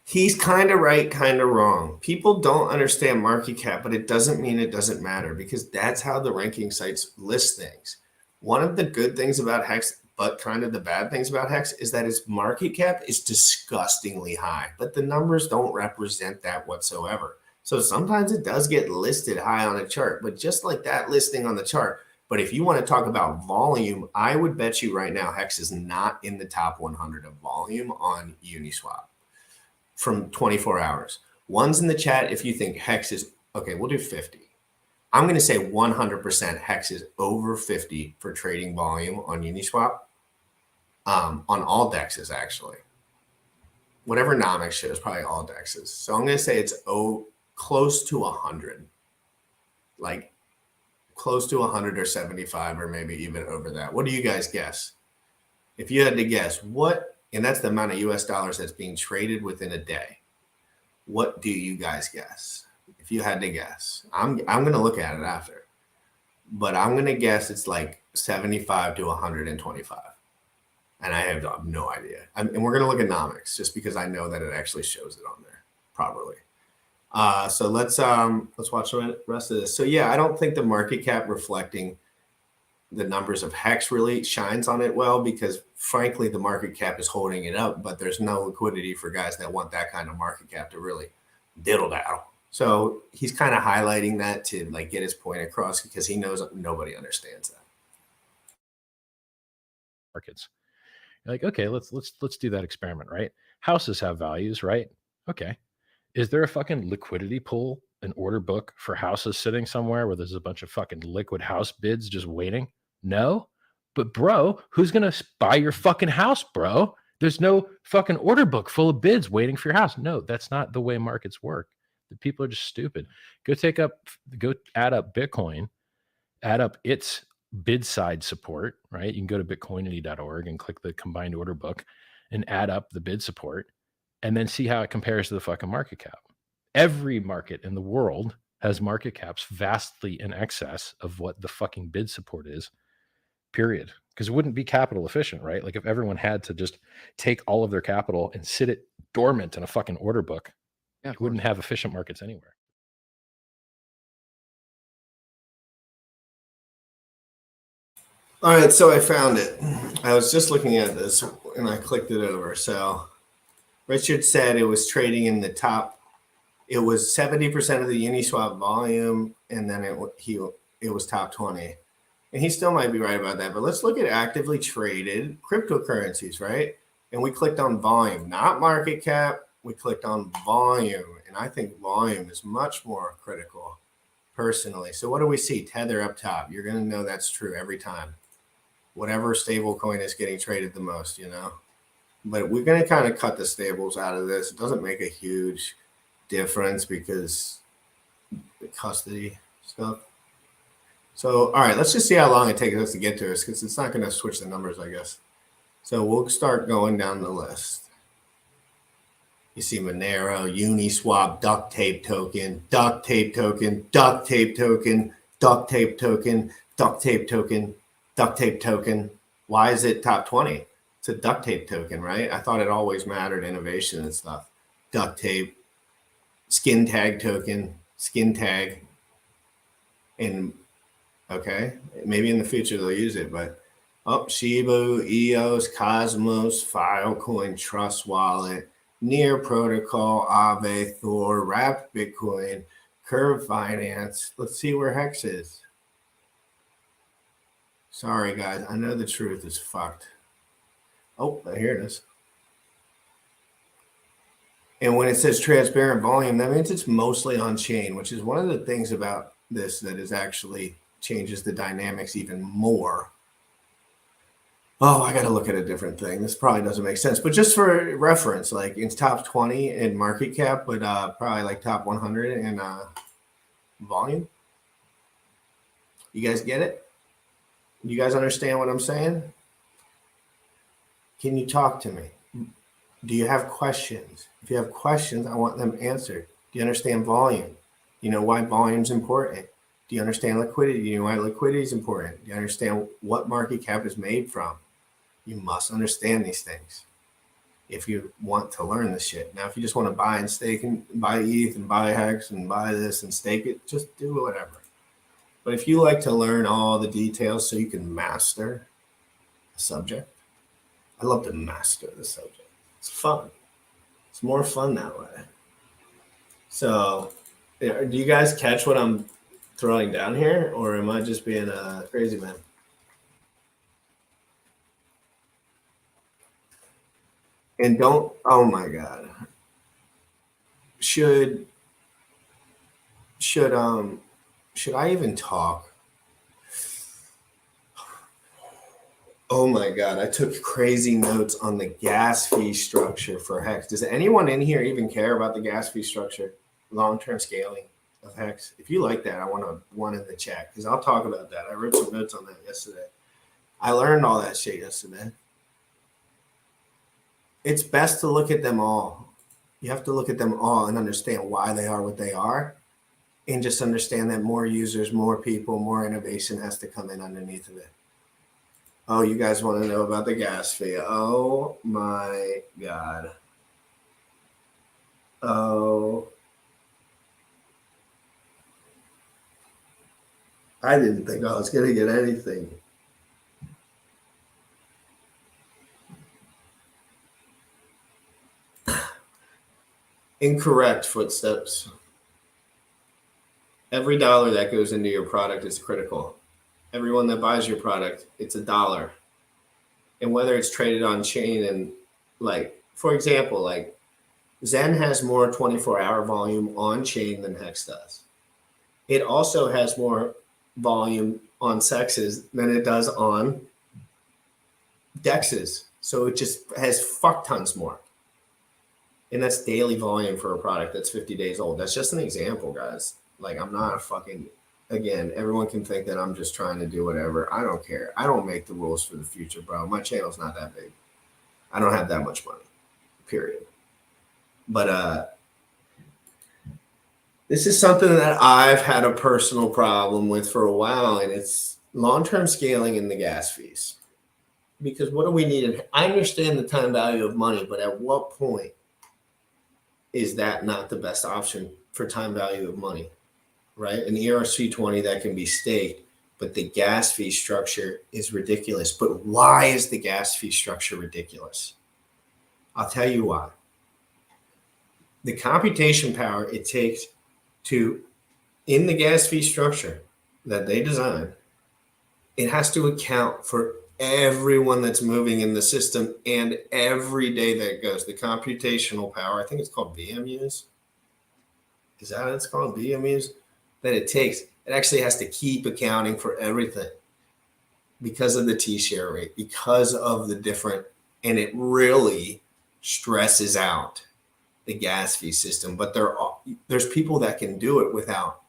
He's kind of right, kind of wrong. People don't understand market cap, but it doesn't mean it doesn't matter, because that's how the ranking sites list things. One of the good things about Hex, but kind of the bad things about Hex, is that its market cap is disgustingly high, but the numbers don't represent that whatsoever. So sometimes it does get listed high on a chart, but just like that listing on the chart. But if you want to talk about volume, I would bet you right now Hex is not in the top 100 of volume on Uniswap from 24 hours. One's in the chat if you think Hex is, okay, we'll do 50. I'm going to say 100% Hex is over 50 for trading volume on Uniswap, on all DEXs actually. Whatever Nomics shows, probably all DEXs. So I'm going to say it's close to 100, like close to 100 or 75, or maybe even over that. What do you guys guess? If you had to guess, what, and that's the amount of US dollars that's being traded within a day. What do you guys guess? If you had to guess, I'm going to look at it after, but I'm going to guess it's like 75 to 125. And I have no idea. And we're going to look at Nomics just because I know that it actually shows it on there properly. So let's watch the rest of this. So yeah, I don't think the market cap reflecting the numbers of Hex really shines on it well, because frankly, the market cap is holding it up, but there's no liquidity for guys that want that kind of market cap to really diddle daddle. So he's kind of highlighting that to like get his point across, because he knows nobody understands that.
Markets. You're like, okay, let's do that experiment, right? Houses have values, right? Okay. Is there a fucking liquidity pool, an order book for houses sitting somewhere where there's a bunch of fucking liquid house bids just waiting? No. But bro, who's going to buy your fucking house, bro? There's no fucking order book full of bids waiting for your house. No, that's not the way markets work. The people are just stupid. Go add up Bitcoin, add up its bid side support, right? You can go to bitcoinity.org and click the combined order book and add up the bid support, and then see how it compares to the fucking market cap. Every market in the world has market caps vastly in excess of what the fucking bid support is, period. Because it wouldn't be capital efficient, right? Like if everyone had to just take all of their capital and sit it dormant in a fucking order book, you wouldn't have efficient markets anywhere.
All right, so I found it. I was just looking at this and I clicked it over. So Richard said it was trading in the top. It was 70% of the Uniswap volume, and then it was top 20. And he still might be right about that. But let's look at actively traded cryptocurrencies, right? And we clicked on volume, not market cap. We clicked on volume, and I think volume is much more critical personally. So what do we see? Tether up top. You're going to know that's true every time. Whatever stable coin is getting traded the most, But we're going to kind of cut the stables out of this. It doesn't make a huge difference because the custody stuff. So, all right, let's just see how long it takes us to get to us, because it's not going to switch the numbers, I guess. So we'll start going down the list. You see Monero, Uniswap, duct tape token, duct tape token, duct tape token, duct tape token, duct tape token, duct tape token. Why is it top 20? It's a duct tape token, right? I thought it always mattered, innovation and stuff. Duct tape, skin tag token, skin tag. And okay, maybe in the future they'll use it, but Shiba, EOS, Cosmos, Filecoin, Trust Wallet, Near Protocol, Aave, Thor, Wrapped Bitcoin, Curve Finance. Let's see where Hex is. Sorry, guys. I know the truth is fucked. Oh, here it is. And when it says transparent volume, that means it's mostly on chain, which is one of the things about this that is actually changes the dynamics even more. Oh, I got to look at a different thing. This probably doesn't make sense, but just for reference, like it's top 20 in market cap, but probably like top 100 in volume. You guys get it? You guys understand what I'm saying? Can you talk to me? Do you have questions? If you have questions, I want them answered. Do you understand volume? You know why volume is important? Do you understand liquidity? Do you know why liquidity is important? Do you understand what market cap is made from? You must understand these things if you want to learn this shit. Now, if you just want to buy and stake and buy ETH and buy Hex and buy this and stake it, just do whatever. But if you like to learn all the details so you can master a subject, I love to master the subject. It's fun. It's more fun that way. So, do you guys catch what I'm throwing down here, or am I just being a crazy man? And don't, oh my God. Should I even talk? Oh my God, I took crazy notes on the gas fee structure for Hex. Does anyone in here even care about the gas fee structure, long-term scaling of Hex? If you like that, I want one in the chat because I'll talk about that. I wrote some notes on that yesterday. I learned all that shit yesterday. It's best to look at them all. You have to look at them all and understand why they are what they are, and just understand that more users, more people, more innovation has to come in underneath of it. Oh, you guys want to know about the gas fee? Oh my God. Oh. I didn't think I was going to get anything. Incorrect footsteps. Every dollar that goes into your product is critical. Everyone that buys your product, it's $1. And whether it's traded on chain and like, for example, like Zen has more 24-hour volume on chain than Hex does. It also has more volume on sexes than it does on dexes. So it just has fuck tons more. And that's daily volume for a product that's 50 days old. That's just an example, guys. Like, I'm not a fucking, again, everyone can think that I'm just trying to do whatever. I don't care. I don't make the rules for the future, bro. My channel's not that big. I don't have that much money, period. But this is something that I've had a personal problem with for a while, and it's long-term scaling in the gas fees. Because what do we need? I understand the time value of money, but at what point is that not the best option for time value of money? Right? An ERC20 that can be staked, but the gas fee structure is ridiculous. But why is the gas fee structure ridiculous? I'll tell you why. The computation power it takes to, in the gas fee structure that they design, it has to account for everyone that's moving in the system and every day that goes. The computational power, I think it's called VMUs. Is that what it's called? VMUs? That it takes. It actually has to keep accounting for everything because of the T-share rate, because of the different, and it really stresses out the gas fee system. But there's people that can do it without.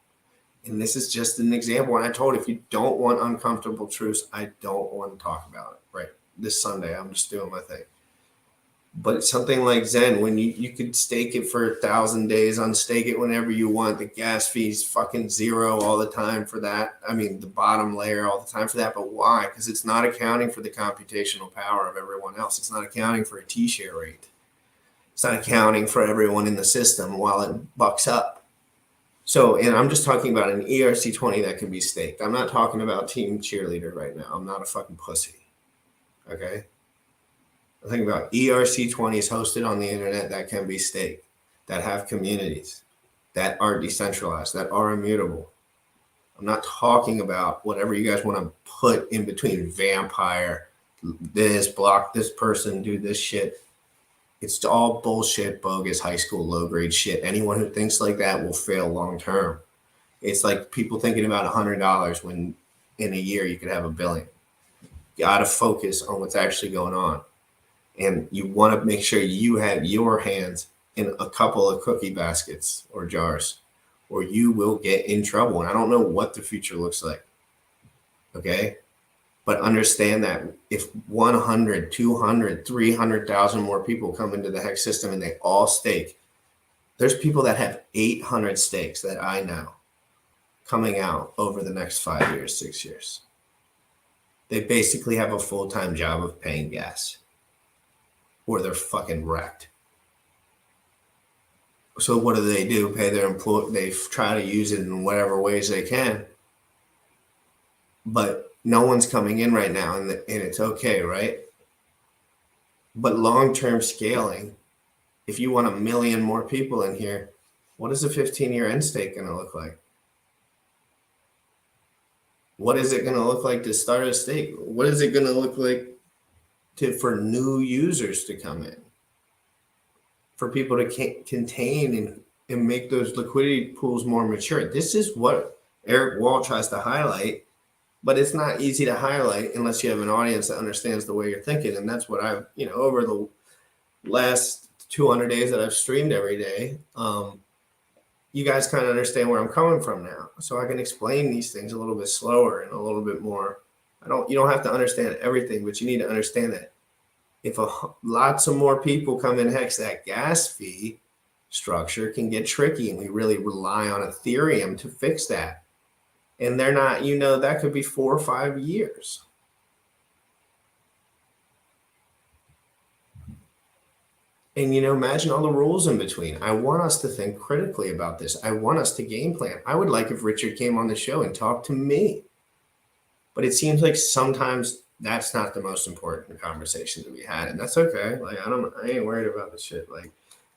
And this is just an example. And I told, if you don't want uncomfortable truths, I don't want to talk about it. Right. This Sunday, I'm just doing my thing. But something like Zen, when you could stake it for 1,000 days, unstake it whenever you want. The gas fee's fucking zero all the time for that. I mean, the bottom layer all the time for that. But why? Because it's not accounting for the computational power of everyone else. It's not accounting for a T-share rate. It's not accounting for everyone in the system while it bucks up. So, and I'm just talking about an ERC20 that can be staked. I'm not talking about team cheerleader right now. I'm not a fucking pussy. Okay? I'm thinking about ERC20s hosted on the internet that can be staked, that have communities, that are decentralized, that are immutable. I'm not talking about whatever you guys want to put in between vampire, this, block this person, do this shit. It's all bullshit, bogus, high school, low-grade shit. Anyone who thinks like that will fail long-term. It's like people thinking about $100 when in a year you could have $1 billion. You got to focus on what's actually going on. And you want to make sure you have your hands in a couple of cookie baskets or jars, or you will get in trouble. And I don't know what the future looks like. Okay. But understand that if 100, 200, 300,000 more people come into the Hex system and they all stake, there's people that have 800 stakes that I know coming out over the next 5 years, 6 years. They basically have a full-time job of paying gas, or they're fucking wrecked. So what do? Pay their employee. They try to use it in whatever ways they can. But no one's coming in right now, and it's okay, right? But long-term scaling, if you want 1 million more people in here, what is a 15-year end state going to look like? What is it going to look like to start a stake? What is it going to look like for new users to come in? For people to contain and make those liquidity pools more mature. This is what Eric Wall tries to highlight, but it's not easy to highlight unless you have an audience that understands the way you're thinking. And that's what I've, over the last 200 days that I've streamed every day, you guys kind of understand where I'm coming from now. So I can explain these things a little bit slower and a little bit more. You don't have to understand everything, but you need to understand that if lots of more people come in Hex, that gas fee structure can get tricky, and we really rely on Ethereum to fix that. And they're not, that could be 4 or 5 years. And, imagine all the rules in between. I want us to think critically about this. I want us to game plan. I would like if Richard came on the show and talked to me. But it seems like sometimes that's not the most important conversation to be had. And that's okay. Like, I ain't worried about the shit. Like,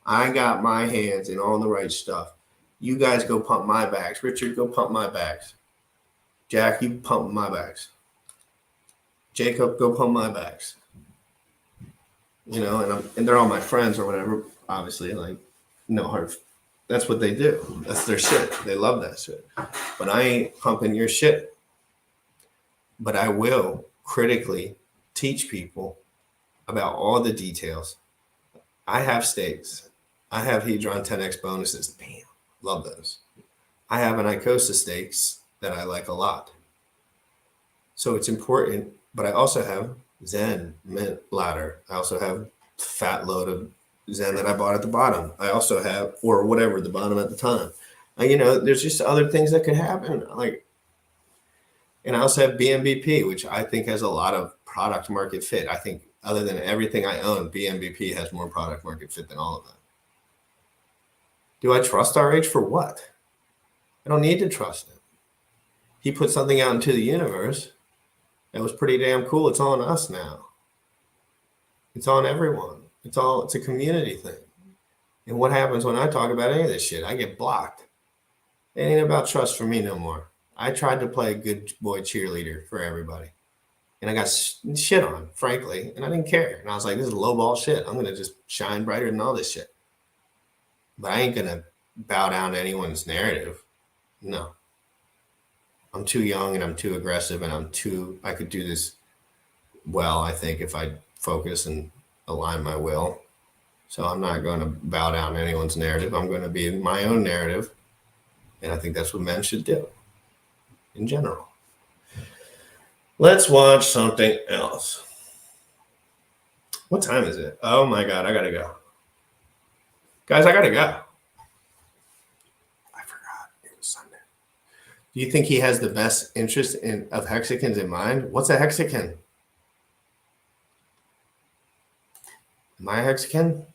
I got my hands in all the right stuff. You guys go pump my bags. Richard, go pump my bags. Jack, you pump my bags. Jacob, go pump my bags. And they're all my friends or whatever, obviously, like, no hard. That's what they do. That's their shit. They love that shit. But I ain't pumping your shit. But I will critically teach people about all the details. I have stakes. I have Hedron 10x bonuses. Bam. Love those. I have an Icosa stakes that I like a lot. So it's important, but I also have Zen, Mint, Ladder. I also have fat load of Zen that I bought at the bottom. I also have, or whatever, the bottom at the time. There's just other things that could happen. And I also have BMBP, which I think has a lot of product market fit. I think other than everything I own, BMBP has more product market fit than all of them. Do I trust RH for what? I don't need to trust him. He put something out into the universe that was pretty damn cool. It's on us now. It's on everyone. It's a community thing. And what happens when I talk about any of this shit? I get blocked. It ain't about trust for me no more. I tried to play a good boy cheerleader for everybody. And I got shit on, frankly, and I didn't care. And I was like, this is low ball shit. I'm going to just shine brighter than all this shit. But I ain't going to bow down to anyone's narrative. No. I'm too young and I'm too aggressive and I could do this well, I think, if I focus and align my will. So I'm not going to bow down to anyone's narrative. I'm going to be my own narrative. And I think that's what men should do in general. Let's watch something else. What time is it? Oh my God, I got to go. Guys, I got to go. I forgot. It was Sunday. Do you think he has the best interest of hexagons in mind? What's a hexagon? Am I a hexagon?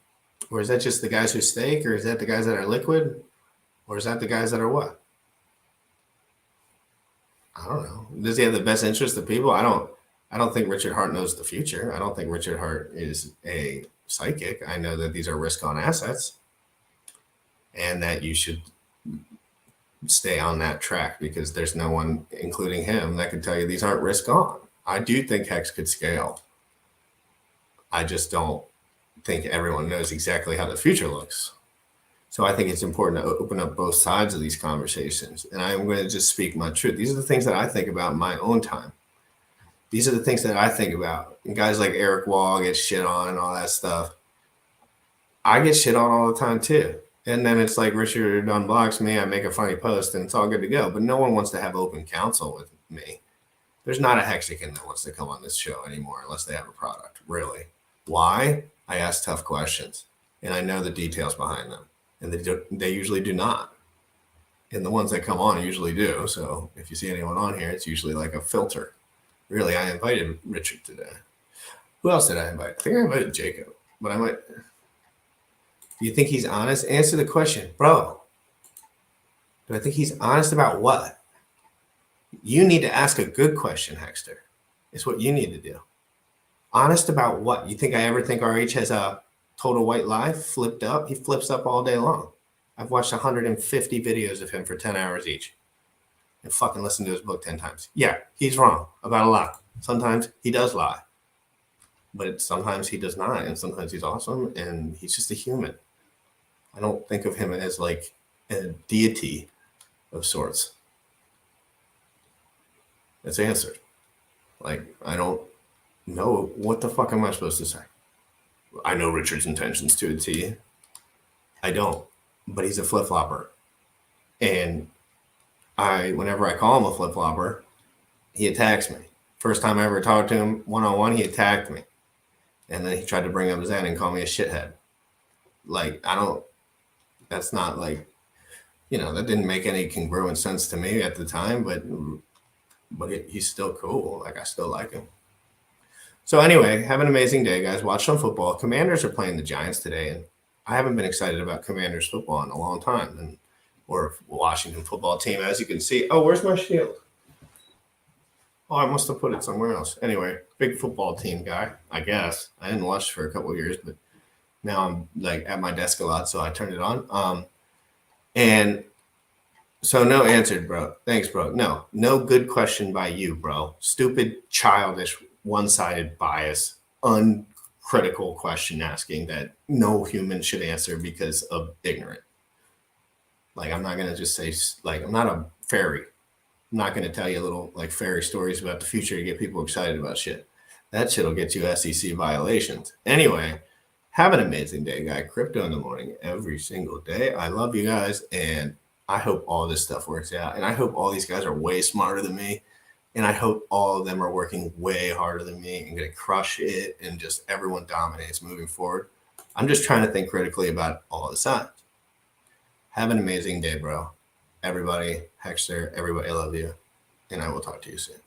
Or is that just the guys who stake? Or is that the guys that are liquid? Or is that the guys that are what? I don't know. Does he have the best interest of people? I don't think Richard Hart knows the future. I don't think Richard Hart is a psychic. I know that these are risk-on assets and that you should stay on that track because there's no one, including him, that can tell you these aren't risk-on. I do think Hex could scale. I just don't think everyone knows exactly how the future looks. So I think it's important to open up both sides of these conversations. And I'm going to just speak my truth. These are the things that I think about in my own time. These are the things that I think about. And guys like Eric Wall get shit on and all that stuff. I get shit on all the time too. And then it's like Richard unblocks me. I make a funny post and it's all good to go. But no one wants to have open counsel with me. There's not a Hexican that wants to come on this show anymore unless they have a product. Really. Why? I ask tough questions, and I know the details behind them, and they usually do not. And the ones that come on usually do. So if you see anyone on here, it's usually like a filter. Really, I invited Richard today. Who else did I invite? I think I invited Jacob, but I might. Do you think he's honest? Answer the question, bro. Do I think he's honest about what? You need to ask a good question, Hexter. It's what you need to do. Honest about what? You think I ever think RH has a total white lie flipped up? He flips up all day long. I've watched 150 videos of him for 10 hours each and fucking listened to his book 10 times. Yeah, he's wrong about a lot. Sometimes he does lie, but sometimes he does not. And sometimes he's awesome and he's just a human. I don't think of him as like a deity of sorts. It's answered. Like, I don't know what the fuck am I supposed to say. I know Richard's intentions to a T. I don't. But he's a flip-flopper. And whenever I call him a flip-flopper, he attacks me. First time I ever talked to him one-on-one, he attacked me. And then he tried to bring up Zen and call me a shithead. Like, that's not like, that didn't make any congruent sense to me at the time, but he's still cool. Like, I still like him. So anyway, have an amazing day, guys. Watch some football. Commanders are playing the Giants today, and I haven't been excited about Commanders football in a long time, or Washington football team, as you can see. Oh, where's my shield? Oh, I must have put it somewhere else. Anyway, big football team guy, I guess. I didn't watch for a couple of years, but now I'm like at my desk a lot, so I turned it on. And so no answered, bro. Thanks, bro. No good question by you, bro. Stupid, childish, one-sided bias, uncritical question asking that no human should answer because of ignorant. Like, I'm not going to just say, like, I'm not a fairy. I'm not going to tell you little like fairy stories about the future to get people excited about shit. That shit will get you SEC violations. Anyway, have an amazing day, guy. Crypto in the morning every single day. I love you guys, and I hope all this stuff works out. And I hope all these guys are way smarter than me. And I hope all of them are working way harder than me and going to crush it, and just everyone dominates moving forward. I'm just trying to think critically about all the signs. Have an amazing day, bro. Everybody, Hexter, everybody, I love you. And I will talk to you soon.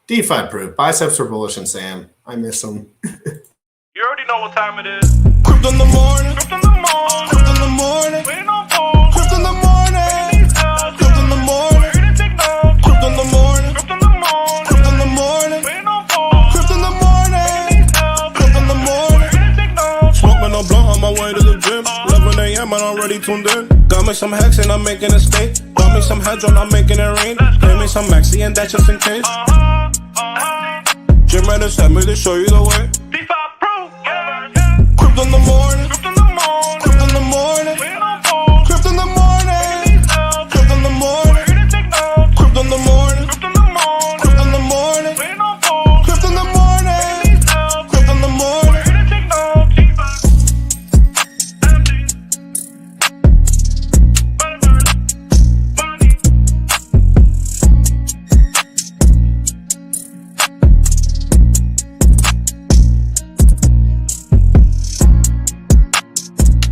DeFi proof. Biceps are bullish, and Sam. I miss them.
You already know what time it is.
Crypto in the morning.
Crypto in the morning.
Crypto in the morning.
Waiting on phone.
Crypto in the morning. Crypto in the morning. Crypto in the morning.
Crypto in the morning.
Crypto in the morning.
Waiting on phone.
Crypto in the morning. Crypto in the morning. Smoking no blunt on my way to the gym. 11 a.m. I'm already tuned in. Got me some hex and I'm making a stake. Got me some hedron, I'm making it rain. Play me some maxi and that's just in case. GymRatCrypto sent me to show you the way.